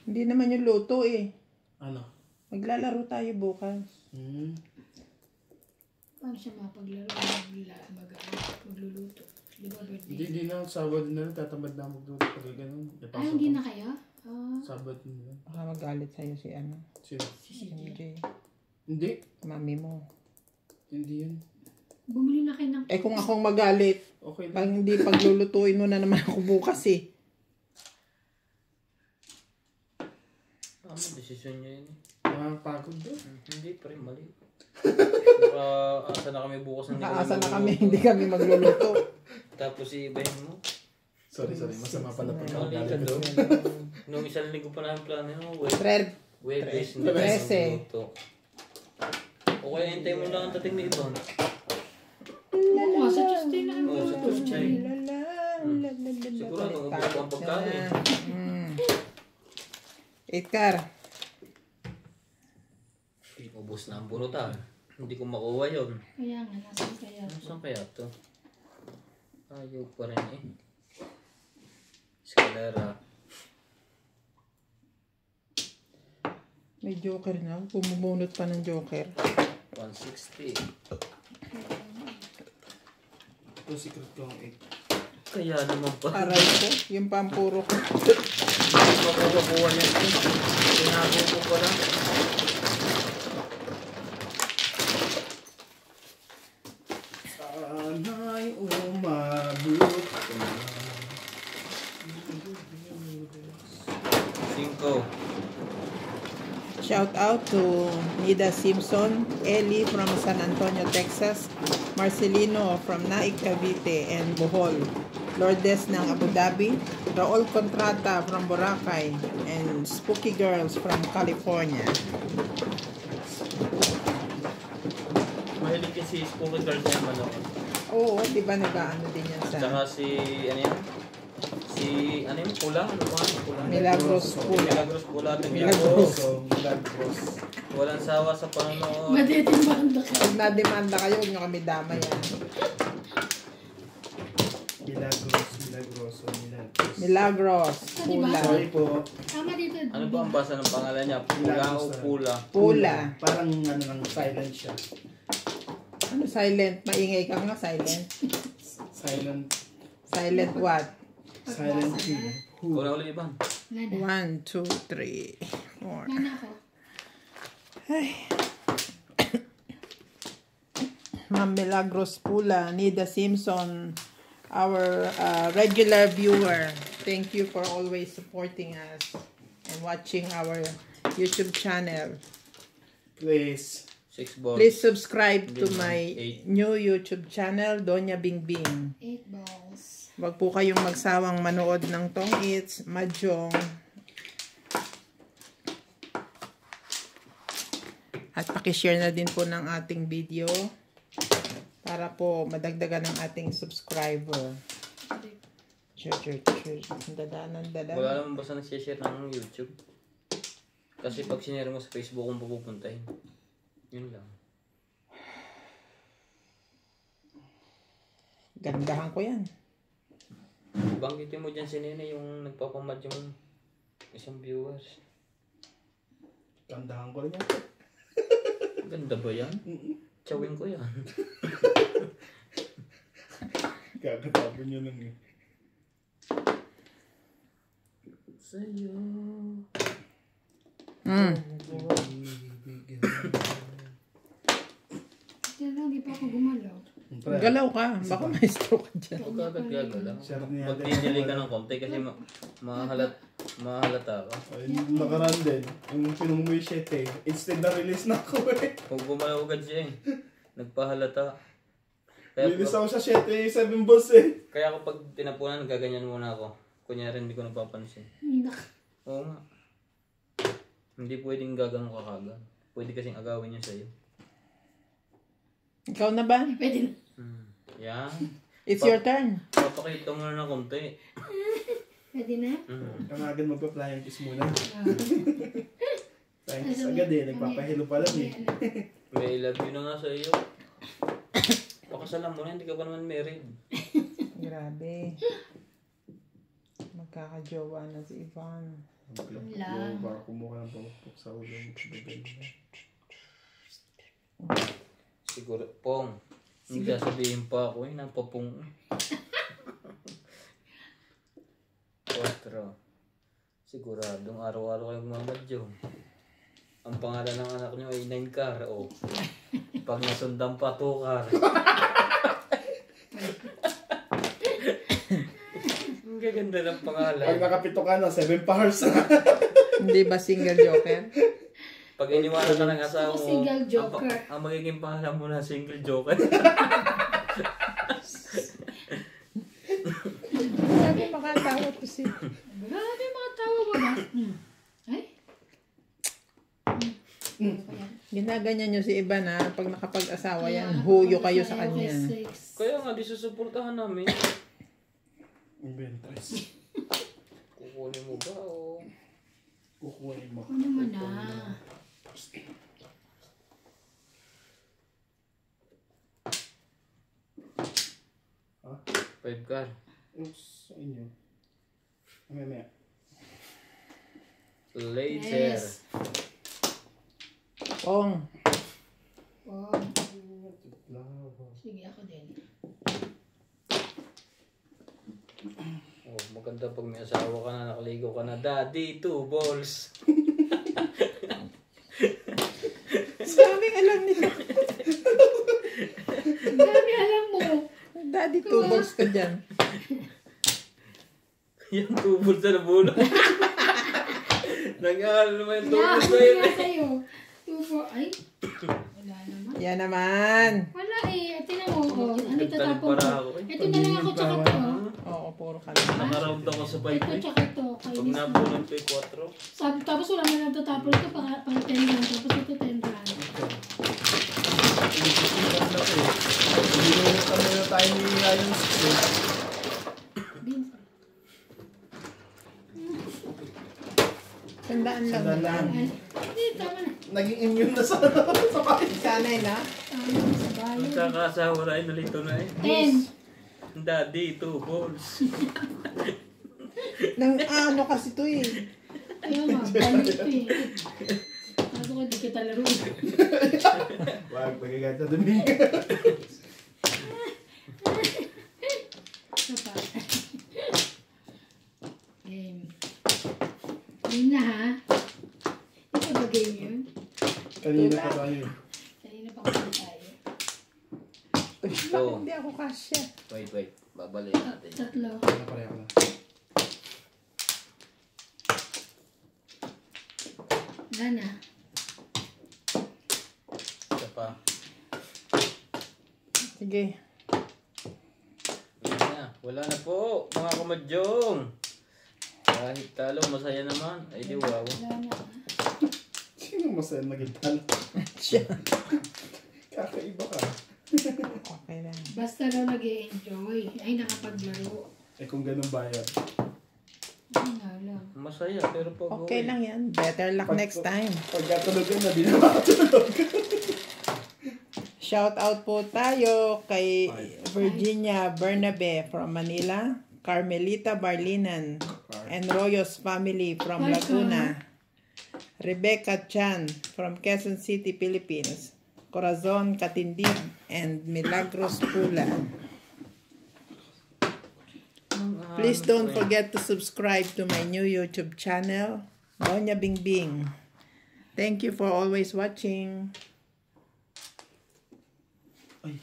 Speaker 3: Hindi naman yung luto eh.
Speaker 1: Ano?
Speaker 3: Maglalaro tayo bukas.
Speaker 4: Paano siya mapaglaro? Magluluto. Di ba birthday?
Speaker 1: Hindi na. Sabado na lang. Tatamad na magluto pag gano'n.
Speaker 4: Ay, hindi na kayo?
Speaker 1: Sabado na lang.
Speaker 3: Baka magalit sa'yo si ano.
Speaker 1: Sino?
Speaker 3: Si MJ.
Speaker 1: Hindi.
Speaker 3: Mami mo.
Speaker 1: Hindi yun.
Speaker 4: Bumili na kayo ng...
Speaker 3: Eh kung akong magalit,
Speaker 1: Okay
Speaker 3: pag
Speaker 1: lang.
Speaker 3: hindi paglulutuin mo na naman ako bukas eh.
Speaker 2: Tama, desisyon niya yun.
Speaker 1: Nakakapagod doon.
Speaker 2: Hindi pa rin, mali. Asa na kami bukas ng
Speaker 3: Nakaasa na kami, hindi kami magluluto.
Speaker 2: Tapos iibahin mo.
Speaker 1: Sorry. Masama pala pag
Speaker 2: Mali ka
Speaker 1: nakagalit.
Speaker 2: doon. Nung isang linggo pa namin plano mo,
Speaker 3: Fred,
Speaker 2: Webes, hindi
Speaker 3: Trese.
Speaker 2: magluto. O kaya hintay mo lang ang dating ni Ibon.
Speaker 4: Oo, sa Tuesday na.
Speaker 2: Oo, sa Tuesday.
Speaker 3: Siguro
Speaker 2: Siguro, ubos ang pagkain.
Speaker 3: 8 car.
Speaker 2: Ubus na ang bunutan. Hindi ko makuha yun.
Speaker 4: Kaya nga, nasan kaya?
Speaker 2: Saan kaya to? Ayaw pa rin eh. Escalera.
Speaker 3: May joker na. Bumubunot pa ng joker.
Speaker 2: 160.
Speaker 1: Ito secret ko ang 8.
Speaker 2: Kaya naman pa.
Speaker 3: Aray ko. Yung pampuro ko.
Speaker 2: Makukuha niya ito. Tinago ko pala.
Speaker 3: shout out to Nida Simpson, Ellie from San Antonio, Texas, Marcelino from Naik, Cavite, and Bohol, Lourdes ng Abu Dhabi, Raul Contrata from Boracay, and Spooky Girls from California.
Speaker 2: Mahilig kasi Spooky Girls na manood.
Speaker 3: Oo, di ba nag-ano din yan sa
Speaker 2: Tsaka si, ano yan? Si, ano yung pula? Ano ba? Pula?
Speaker 3: Milagros Pula.
Speaker 2: Milagros Pula.
Speaker 3: Milagros.
Speaker 1: Milagros.
Speaker 2: Walang sawa sa panonood.
Speaker 4: Madetimbang ka.
Speaker 3: Pag na-demanda kayo, huwag nyo kami dama yan.
Speaker 1: Milagros.
Speaker 3: Milagros Pula.
Speaker 1: Sorry po.
Speaker 4: Tama dito.
Speaker 2: Ano ba ang basa ng pangalan niya? Pula o Pula?
Speaker 3: Pula.
Speaker 1: Parang ano lang, silent siya.
Speaker 3: Ano silent? Maingay ka nga, silent.
Speaker 1: Silent.
Speaker 3: Silent what?
Speaker 1: Silent T.
Speaker 2: Kung na ulit ibang.
Speaker 4: Lana.
Speaker 3: 1, 2, 3, 4.
Speaker 4: Lana ako.
Speaker 3: Ma'am Milagros Pula, Nida Simpson, our regular viewer. Thank you for always supporting us and watching our YouTube channel.
Speaker 1: Please.
Speaker 2: 6 balls.
Speaker 3: Please subscribe to
Speaker 2: Hindi,
Speaker 3: my
Speaker 2: 8.
Speaker 3: new YouTube channel, Donya Bingbing.
Speaker 4: 8 balls.
Speaker 3: Huwag po kayong magsawang manood ng Tong Its, Mahjong. At pakishare na din po ng ating video para po madagdagan ng ating subscriber. Dadanan.
Speaker 2: Wala naman basta nagsishare ng YouTube. Kasi pag sinare mo sa Facebook kung pupuntahin. Yun lang.
Speaker 3: Gandahan ko yan.
Speaker 2: Banggitin mo dyan si Nene yung nagpapamad yung isang viewers.
Speaker 1: Kandahan ko rin yan.
Speaker 2: Ganda ba yan? Chawin ko yan.
Speaker 1: Kakatapon nyo lang eh.
Speaker 2: Sa'yo.
Speaker 4: Kaya lang, di pa ako gumalaw.
Speaker 3: Galaw ka. Baka may stroke ka dyan.
Speaker 2: Huwag ka agad gagalaw.
Speaker 1: Sarap niya.
Speaker 2: Pag tinili ka ng konti kasi mahalata ka.
Speaker 1: Ay, nakaraan din. Yung pinong mo yung shit eh. Instead na release na ako eh.
Speaker 2: Huwag gumalaw agad siya eh. Nagpahalata.
Speaker 1: Release ako sa shit eh. 7 balls eh.
Speaker 2: Kaya kapag tinapunan, gaganyan muna ako. Kunyari hindi ko napapansin. Oo nga. Hindi pwedeng gagano ka kagad. Pwede kasing agawin niya sa'yo.
Speaker 3: Ikaw na ba?
Speaker 4: Pwede na.
Speaker 2: Yan.
Speaker 3: It's your turn.
Speaker 2: Papakita mo na ng konti.
Speaker 4: Pwede na?
Speaker 1: Kang agad magpa-flying kiss muna. Flying kiss agad eh. Nagpapahilo pa lang eh.
Speaker 2: May love you na nga sa iyo. Pakasalan mo na, hindi ka pa naman married.
Speaker 3: Grabe. Magkakajowa na si Ivan.
Speaker 4: Lang.
Speaker 1: Baka kumuha ng pangpok sa ulo mo.
Speaker 2: Siguro, Pong. Hindi sasabihin pa ako eh, napapong. 4. Siguradong araw-araw kayong mamadyo. Ang pangalan ng anak nyo ay 9 car. O, pag nasundan pa 2 car. Ang gaganda ng pangalan.
Speaker 1: Pag nakapito ka na, 7 powers na.
Speaker 3: Hindi ba single joker?
Speaker 2: Pag iniwanan ka ng asawa mo,
Speaker 4: Single joker.
Speaker 2: ang magiging pangalan mo na single joker.
Speaker 3: Sabi makatawa to si...
Speaker 4: Grabe mga tawa mo ba? Ay?
Speaker 3: Ginaganyan nyo si Ivan ha. Pag nakapag-asawa yan, huyo kayo sa kanya.
Speaker 2: Kaya nga, di susuportahan namin.
Speaker 1: Inventories.
Speaker 2: Kukunin mo ba o...
Speaker 1: Kukunin mo.
Speaker 4: Ano mo na?
Speaker 1: Ha?
Speaker 2: 5 car.
Speaker 1: Oops, sa inyo. Mamaya.
Speaker 2: Later.
Speaker 4: Yes.
Speaker 3: Pong.
Speaker 4: Oh. Sige, ako din.
Speaker 2: Oh, maganda pag may asawa ka na, nakaligo ka na. Daddy, 2 balls.
Speaker 3: Daming alam nila.
Speaker 4: Grabe, alam mo.
Speaker 3: Daddy, 2 balls ka dyan.
Speaker 2: Yung 2 balls na nabulot. Nag-aaral naman yung
Speaker 4: Wala,
Speaker 2: tubig sa'yo.
Speaker 4: wala sa'yo. 2, 4, ay. Wala naman.
Speaker 3: Yan naman.
Speaker 4: Wala eh. Tingnan mo. Oh, ano
Speaker 2: Nagtalon
Speaker 4: itatapon
Speaker 2: para
Speaker 4: ko?
Speaker 2: ako eh.
Speaker 4: Ito na lang ako tsaka to.
Speaker 3: Oo, puro ka lang.
Speaker 2: Nakaround ako sa 5
Speaker 4: Ito
Speaker 2: eh.
Speaker 4: tsaka to.
Speaker 2: Pag
Speaker 4: Kainis na.
Speaker 2: napunan ko yung 4.
Speaker 4: Tapos wala na lang tatapon ito pang 10 rand. Tapos ito 10 rand.
Speaker 1: Hindi na tayo ni Ryan Six.
Speaker 4: Beans.
Speaker 3: Sandaan lang.
Speaker 1: Sandaan lang.
Speaker 4: Ay, hindi, tama na.
Speaker 1: Naging immune na sa bahay.
Speaker 3: Sanay na.
Speaker 4: Tama na sa bayo.
Speaker 2: Magkakasawa na ay nalito na eh.
Speaker 4: 10.
Speaker 2: Daddy, 2 balls.
Speaker 3: Nang ano kasi to eh.
Speaker 4: Ayun nga, balik ito eh. Sabi ko, hindi kita laro.
Speaker 1: Wag, magagad na Domingo.
Speaker 4: Ito pa. Game. Game na ha? Ito ba game yun?
Speaker 1: Kanina pa tayo.
Speaker 4: Kanina pa kami tayo.
Speaker 3: Bakit hindi ako kasya?
Speaker 2: Wait. Babalik natin.
Speaker 4: Tatlo.
Speaker 1: Pareho na.
Speaker 4: Gana.
Speaker 2: Isa pa.
Speaker 3: Sige.
Speaker 2: Wala na po, mga kamadyong. Kahit talo, masaya naman. Ay di wow.
Speaker 4: Wala na.
Speaker 1: Sino masaya naging talo?
Speaker 3: Siya.
Speaker 1: Kakaiba ka.
Speaker 3: Okay lang.
Speaker 4: Basta daw nag-e-enjoy. Ay, nakapaglaro.
Speaker 1: Eh kung ganun bayad.
Speaker 4: Ay, nga lang.
Speaker 2: Masaya, pero pag
Speaker 3: Okay lang yan. Better luck next time.
Speaker 1: Pagkatulugan na, di na makatulog.
Speaker 3: Shout out po tayo kay Virginia Bernabe from Manila, Carmelita Barlinan, and Royos family from
Speaker 4: Hi,
Speaker 3: Laguna, Rebecca Chan from Quezon City, Philippines, Corazon Katindig, and Milagros Pula. Please don't forget to subscribe to my new YouTube channel, Doña Bingbing. Thank you for always watching.
Speaker 1: Ay,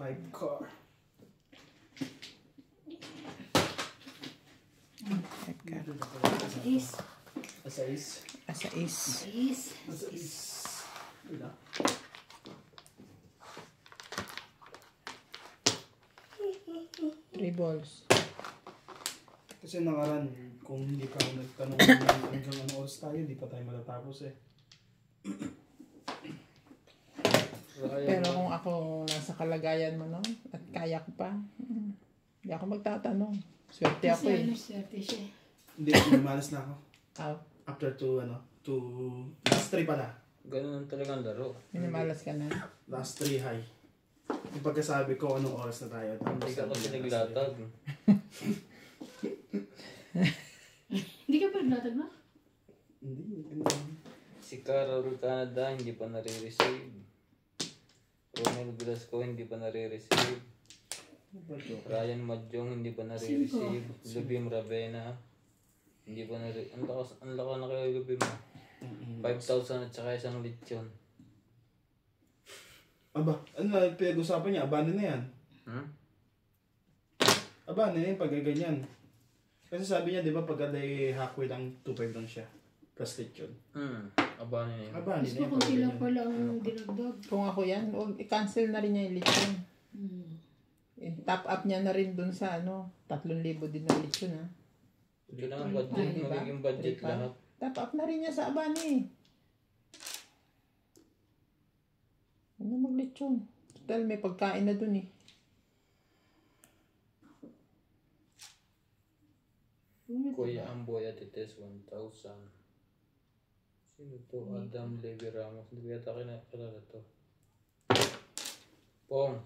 Speaker 1: 5 car.
Speaker 4: Is.
Speaker 1: Asais.
Speaker 3: Asais.
Speaker 4: Is.
Speaker 1: Asais. Wala.
Speaker 3: Three balls.
Speaker 1: Kasi nakaraan, kung hindi pa ako nagtanong hanggang ano oras tayo, hindi pa tayo matatapos eh.
Speaker 3: Pero kung ako nasa kalagayan mo, no? At kaya ko pa, hindi ako magtatanong. Swerte ako
Speaker 4: Kasi
Speaker 3: eh.
Speaker 4: ano, swerte siya.
Speaker 1: Hindi, lumalas na ako.
Speaker 3: Out.
Speaker 1: After last 3 pala.
Speaker 2: ganun talagang laro.
Speaker 3: Minimalas ka na.
Speaker 1: Last 3 high. Yung pagkasabi ko, anong oras na tayo.
Speaker 2: Hindi ka kasi naglatag.
Speaker 4: Hindi ka pa naglatag na?
Speaker 1: Hindi.
Speaker 2: Si Carol Canada hindi pa nare-receive. Romel Velasco hindi pa nare-receive. Ryan Madjong hindi pa nare-receive. Lubim Ravena hindi pa nare-receive. Ang lakas na kayo Lubim mo. 5,000 at saka isang lechon.
Speaker 1: Aba, ano na pinag-usapan niya? Abano na yan. Abano na yan pag ganyan. Kasi sabi niya, di ba, pag day halfway lang, 2.5 lang siya. Plus lechon.
Speaker 2: Abano na yun.
Speaker 1: Abano
Speaker 4: Gusto
Speaker 1: na yan
Speaker 4: ko
Speaker 1: pag
Speaker 4: sila
Speaker 1: ganyan.
Speaker 4: pala ang dinagdag.
Speaker 3: Kung ako yan, i-cancel na rin niya yung lechon. Top up niya na rin dun sa 3,000 din na lechon ha.
Speaker 2: Ito na ang budget.
Speaker 3: Diba?
Speaker 2: Magiging budget
Speaker 3: 3,500.
Speaker 2: lahat.
Speaker 3: Top up na rin niya sa Abani. Ano mag-lechon? Total, may pagkain na dun eh.
Speaker 2: Kuya Amboy at Ites 1,000. Sino to? Adam Levi Ramos. Hindi ko yata kinakilala to. Pong.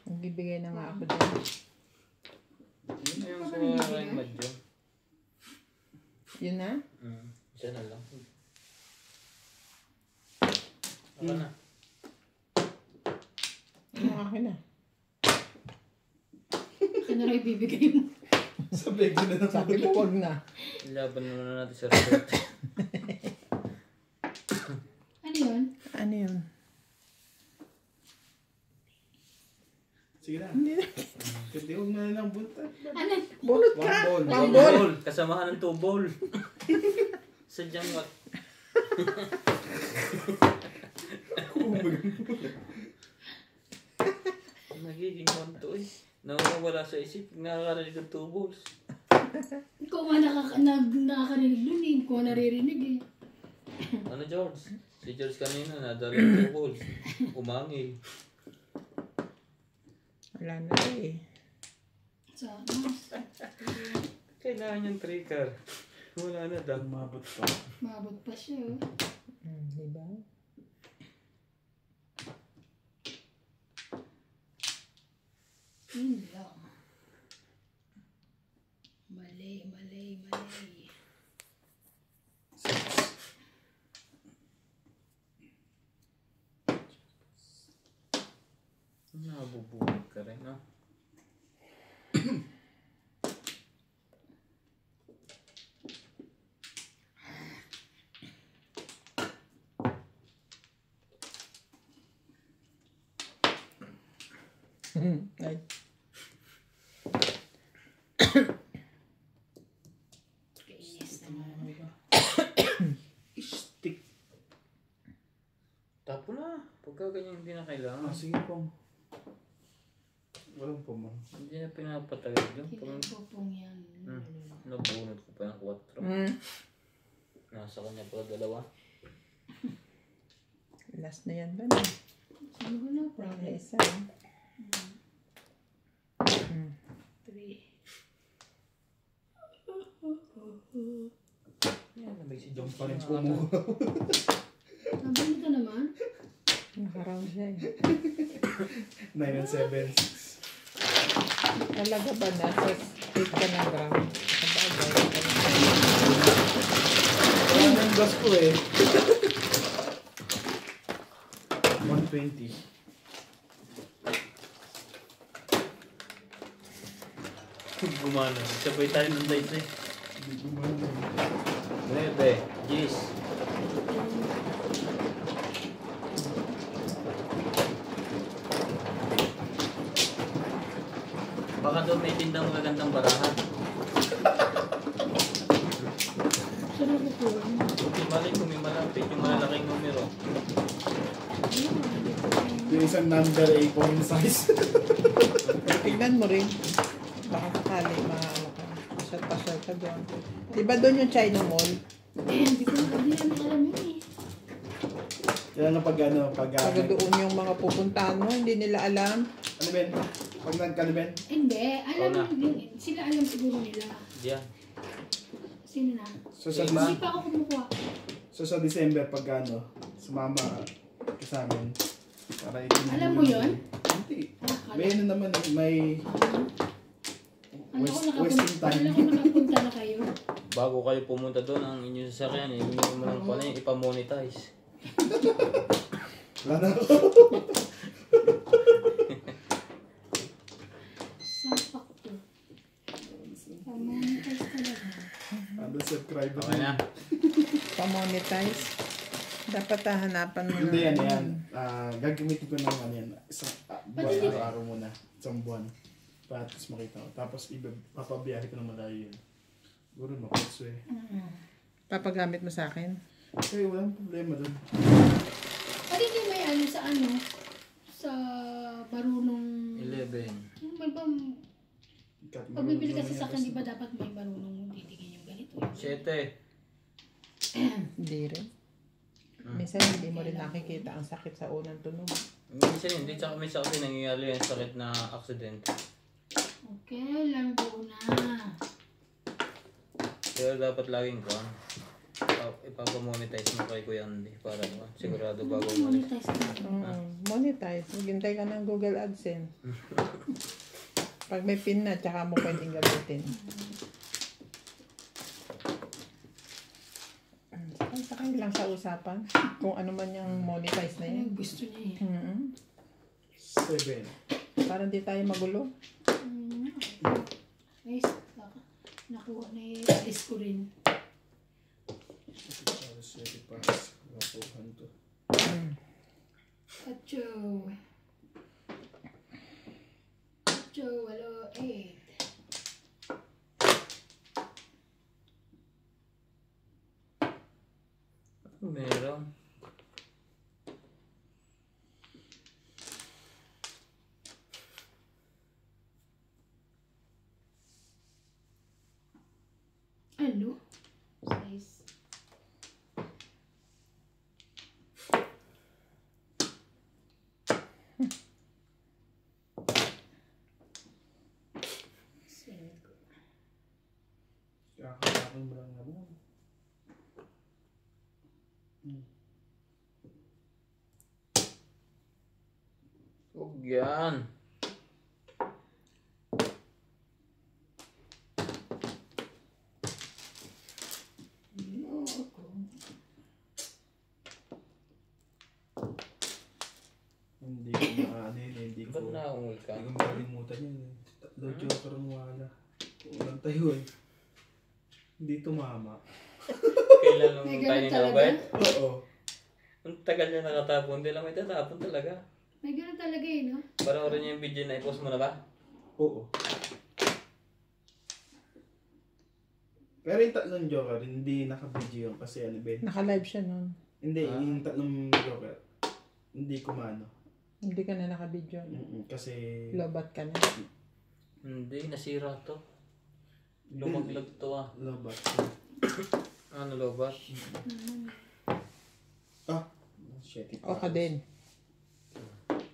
Speaker 3: Nagbibigay na nga ako dun.
Speaker 2: Yun na yung sa Ryan Madjong.
Speaker 3: Yun na?
Speaker 2: Isa na lang. Ako na.
Speaker 3: Ano akin na?
Speaker 4: Ito na rin ibibigay mo.
Speaker 1: Sabi ko na naman.
Speaker 3: Sabi ko wag na.
Speaker 2: Ilaban muna natin sa resort.
Speaker 4: Ano yun?
Speaker 3: Ano yun?
Speaker 1: Sige na.
Speaker 3: Hindi na.
Speaker 1: Kasi huwag na lang bunta.
Speaker 4: Ano?
Speaker 3: Bunot
Speaker 1: One
Speaker 3: ka!
Speaker 1: ball.
Speaker 3: One
Speaker 2: One
Speaker 3: ball!
Speaker 2: ball. Kasamahan ng 2 ball. Sadyang what? Nagiging konto eh. Nawawala sa isip. Nakakarinig ng 2 balls.
Speaker 4: Ikaw nga nakakarinig dun eh. Ikaw naririnig eh.
Speaker 2: Ano George? Si George kanina nadala ng 2 balls. Umangil.
Speaker 3: Wala na eh.
Speaker 4: Sa
Speaker 2: Kailangan yung trigger. Wala na daw.
Speaker 1: Umabot pa.
Speaker 4: mabot pa siya oh.
Speaker 3: Diba?
Speaker 4: Yun lang. Mali, mali, mali.
Speaker 2: Nabubunod ka rin, no?
Speaker 3: Ay.
Speaker 4: Kainis naman.
Speaker 1: Stick.
Speaker 2: Tapo na. Pagka ganyan hindi na kailangan.
Speaker 1: Sige po. Walang po mo.
Speaker 2: Hindi na pinapatagal doon. Pag
Speaker 4: Kinapopong yan.
Speaker 2: nabunod ko pa ng 4. Nasa kanya pa 2.
Speaker 3: Last na yan ba?
Speaker 4: Sino ko na?
Speaker 3: Wala
Speaker 4: Problem.
Speaker 3: isa.
Speaker 4: 3.
Speaker 2: Yan, nabay si
Speaker 1: Diyan
Speaker 2: George.
Speaker 1: pa rin po mo.
Speaker 4: Nabili ka naman?
Speaker 3: Nakaraw siya eh.
Speaker 1: 9 and 7.
Speaker 3: Talaga ba nasa 8 ka na gram? Sabagay.
Speaker 1: Wala na yung gas ko eh. 120.
Speaker 2: Gumana. Sabay tayo ng light eh.
Speaker 1: Hindi gumana.
Speaker 2: 9. Yes. Baka doon may tindang magagandang barahan.
Speaker 4: Sarap ko po.
Speaker 2: Buti mali kung may malapit yung malalaking numero.
Speaker 1: Yung isang number A po yung size.
Speaker 3: Tignan mo rin. Baka sakali maano ka. Pasyal ka doon. Diba doon yung China Mall?
Speaker 4: Hindi ko hindi namin alam yun eh.
Speaker 1: Kaya nga pag ano, pag
Speaker 3: Pag doon yung mga pupuntahan mo, hindi nila alam.
Speaker 1: ano Ben? Pag nagkaliben?
Speaker 4: Hindi, alam
Speaker 2: Ikaw na.
Speaker 4: din. Sila alam siguro nila.
Speaker 2: Diyan.
Speaker 4: Sino na?
Speaker 1: So sa,
Speaker 2: Diba?
Speaker 4: Hindi pa ako kumukuha.
Speaker 1: so sa December pag ano, sumama ka sa amin. Para itinulong.
Speaker 4: Alam mo yun?
Speaker 1: Hindi.
Speaker 4: Ah,
Speaker 1: May ano naman eh, may
Speaker 4: Alam ko
Speaker 1: wasting time.
Speaker 4: Alam ko nakapunta na kayo.
Speaker 2: Bago kayo pumunta doon, ang inyong sasakyan, hindi mo lang pala yung ipamonetize.
Speaker 1: Wala na ako.
Speaker 4: Sampak to. Pamonetize talaga.
Speaker 1: Ano subscriber
Speaker 2: Okay na.
Speaker 3: Pa-monetize. Dapat hanapan mo
Speaker 1: Hindi yan,
Speaker 3: na.
Speaker 1: yan. Gagamitin ko ng ano yan. Isang buwan,
Speaker 4: Pati-
Speaker 1: araw-araw muna. Isang buwan. Para at least makita ko. Tapos papabiyahe ko ng malayo yun. Siguro makutso eh.
Speaker 3: Papagamit mo sa akin.
Speaker 1: Okay, walang problema dun.
Speaker 4: Pati hindi may ano sa marunong...
Speaker 2: 11.
Speaker 4: Yung may bang... Pag bibili ka sa akin, di ba dapat may marunong titigin yung ganito?
Speaker 2: 7.
Speaker 3: Hindi rin. Minsan hindi mo rin nakikita ang sakit sa unang tunog.
Speaker 2: Minsan hindi, tsaka minsan kasi nangyayari yung sakit na accident.
Speaker 4: Okay, laro na.
Speaker 2: Pero dapat laging ko, ipapamonetize mo kay Kuya Andy para sigurado bago umalis.
Speaker 4: Monetize ka.
Speaker 3: Monetize. Maghintay ka ng Google AdSense. Pag may pin na, tsaka mo pwedeng gamitin. Sakay lang sa usapan. Kung ano man yung monetize na
Speaker 4: Ano
Speaker 3: yan.
Speaker 4: yung gusto niya eh.
Speaker 1: 7.
Speaker 3: Para di tayo magulo.
Speaker 4: Guys, nakuha na yung alis ko rin.
Speaker 1: Sorry, pass. Nakuhan to.
Speaker 4: Acho. Acho, walo, 8.
Speaker 2: Meron.
Speaker 4: Ano? Size. Cinco.
Speaker 1: Kakakain mo lang naman.
Speaker 2: Huwag yan.
Speaker 4: Loko.
Speaker 1: Hindi ko hindi ko.
Speaker 2: Ba't naungol ka?
Speaker 1: Hindi ko makalimutan yun eh. Tatlo joker ang wala. Walang tayo eh. Hindi tumama.
Speaker 2: Kailan nung
Speaker 4: May
Speaker 2: tayo
Speaker 4: ganun
Speaker 2: ni
Speaker 4: talaga?
Speaker 2: Nabay?
Speaker 1: Oo.
Speaker 2: Ang tagal niya nakatapon. Hindi lang may tatapon talaga.
Speaker 4: May ganun talaga eh, no?
Speaker 2: Panoorin niyo yung video na i-post mo na ba?
Speaker 1: Oo. Pero yung tatlong joker, hindi naka-video yun kasi ano ba?
Speaker 3: Naka-live siya nun.
Speaker 1: Hindi,
Speaker 2: Ah.
Speaker 1: yung tatlong joker, hindi kumano.
Speaker 3: Hindi ka na naka-video.
Speaker 1: Kasi,
Speaker 3: Lobat ka na.
Speaker 2: Hindi, nasira to. Lumaglag to ah.
Speaker 1: lobat.
Speaker 2: Ano lobat?
Speaker 1: Ah! Shit,
Speaker 3: O ka din.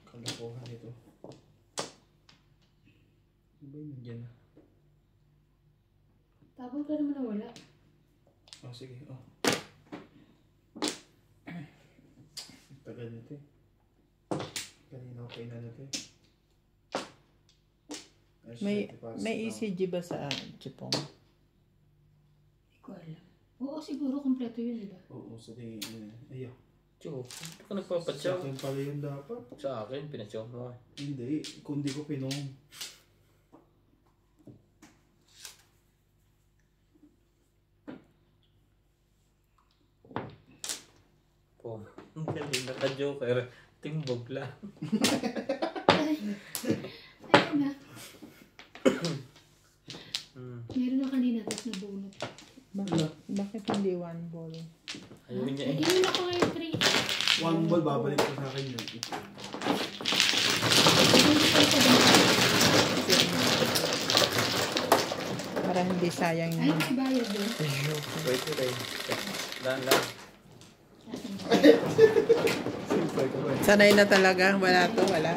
Speaker 1: Kalokohan ito. Ano ba yun dyan?
Speaker 4: Tapos ka naman nawala.
Speaker 1: Oh, sige. Oh. Tagal nito eh. Kanina okay na nito eh. Ay,
Speaker 3: May
Speaker 1: shit, ipasok
Speaker 3: may
Speaker 1: na.
Speaker 3: ECG ba sa Chipong?
Speaker 4: Hindi ko alam. Oo, siguro kompleto yun, di ba?
Speaker 1: Oo, sa tingin niya. Ayaw.
Speaker 2: Tiyo, hindi ka
Speaker 1: Sa
Speaker 2: nagpapatsaw.
Speaker 1: akin pala yun dapat.
Speaker 2: Sa akin, pinatsaw mo eh.
Speaker 1: Hindi, kundi ko pinong.
Speaker 2: Po. Ang galing naka-joker. Timbog lang.
Speaker 4: Ayun na. Meron na kanina, tapos nabunot.
Speaker 3: Bakit hindi one ball?
Speaker 2: Ayun niya eh.
Speaker 4: Ayun ako ngayon, 3.
Speaker 1: One ball, babalik ko sa akin yun.
Speaker 3: Para hindi sayang
Speaker 4: Ay,
Speaker 3: yun.
Speaker 4: may bayad doon.
Speaker 2: Wait, wait. Dahan lang.
Speaker 3: Sanay na talaga. Wala to, wala.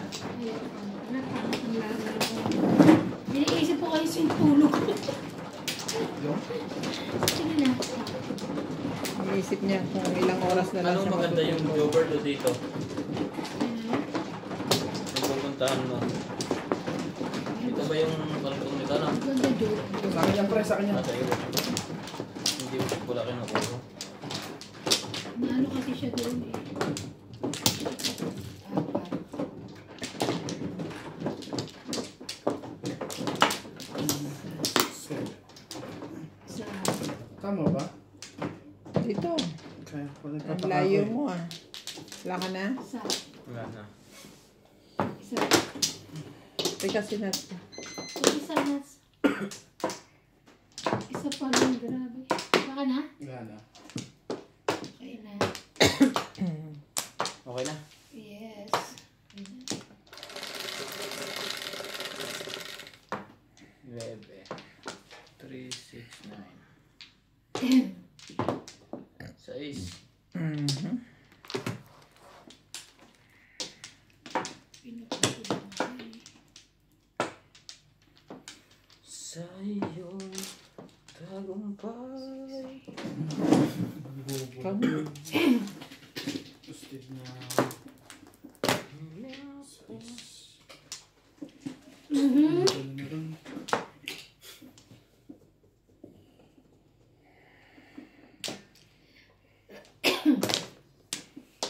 Speaker 4: Iniisip ko kayo yung tulog. Sige na.
Speaker 3: Iniisip niya kung ilang oras na lang
Speaker 2: Anong
Speaker 3: siya
Speaker 2: maganda yung
Speaker 3: matutulog.
Speaker 2: joker do dito? Yung pupuntahan mo. Ito ba yung kalutong nito na?
Speaker 4: Ganda joke.
Speaker 1: Sa akin yan, pre, sa akin yan.
Speaker 2: Nasa iyo. Hindi mo pula kinukuha.
Speaker 4: Naano kasi siya doon eh.
Speaker 1: So,
Speaker 4: Sa
Speaker 1: tama ba?
Speaker 3: Dito.
Speaker 1: Kaya ko
Speaker 3: Ang
Speaker 1: nagtataka
Speaker 3: layo
Speaker 1: ko eh.
Speaker 3: mo ah. Wala ka na?
Speaker 4: isa.
Speaker 2: Wala na.
Speaker 4: Isa.
Speaker 3: Teka sinat.
Speaker 4: Isa na. Isa pa lang. Grabe. Baka na?
Speaker 1: Wala na.
Speaker 4: Okay na.
Speaker 2: Okay na?
Speaker 4: Yes. Okay na.
Speaker 2: 9. 3, 6, 9. 6.
Speaker 3: Mhm.
Speaker 2: Sa iyong tagumpay.
Speaker 3: Come.
Speaker 1: Gusted na. Meron.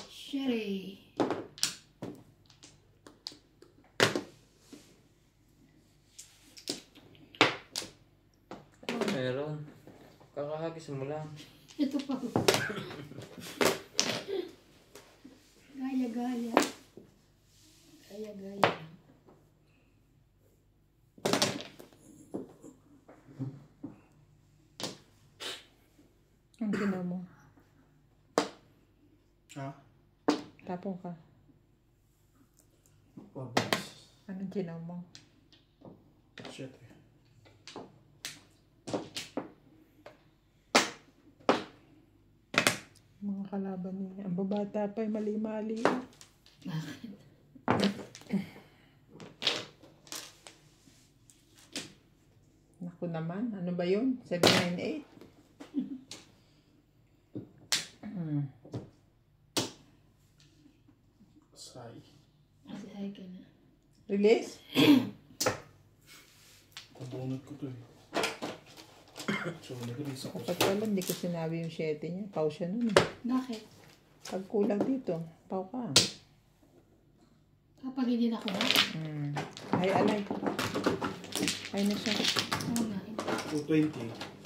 Speaker 4: Sherry.
Speaker 2: Ano meron? Kakahagis mo lang.
Speaker 4: Ito pa. Gaya-gaya. Gaya-gaya.
Speaker 3: Ang ginawa mo.
Speaker 1: Ha?
Speaker 3: Tapong ka.
Speaker 1: 4 bucks.
Speaker 3: Anong ginaw mo?
Speaker 1: Shit eh.
Speaker 3: Mga kalaban niya. Ang babata pa ay mali-mali.
Speaker 4: Bakit?
Speaker 3: Naku naman. Ano ba yun? 798?
Speaker 1: Say.
Speaker 4: Masisay ka na.
Speaker 3: Release?
Speaker 1: Pabunod ko to eh. So, nag-release ako.
Speaker 3: Kapag pala, hindi ko sinabi yung 7 niya. Pau siya nun.
Speaker 4: Bakit?
Speaker 3: Pag kulang dito, pau ka.
Speaker 4: Kapag hindi na ko ba?
Speaker 3: Ay, alay. Ay na siya.
Speaker 4: Oo nga.
Speaker 1: 220.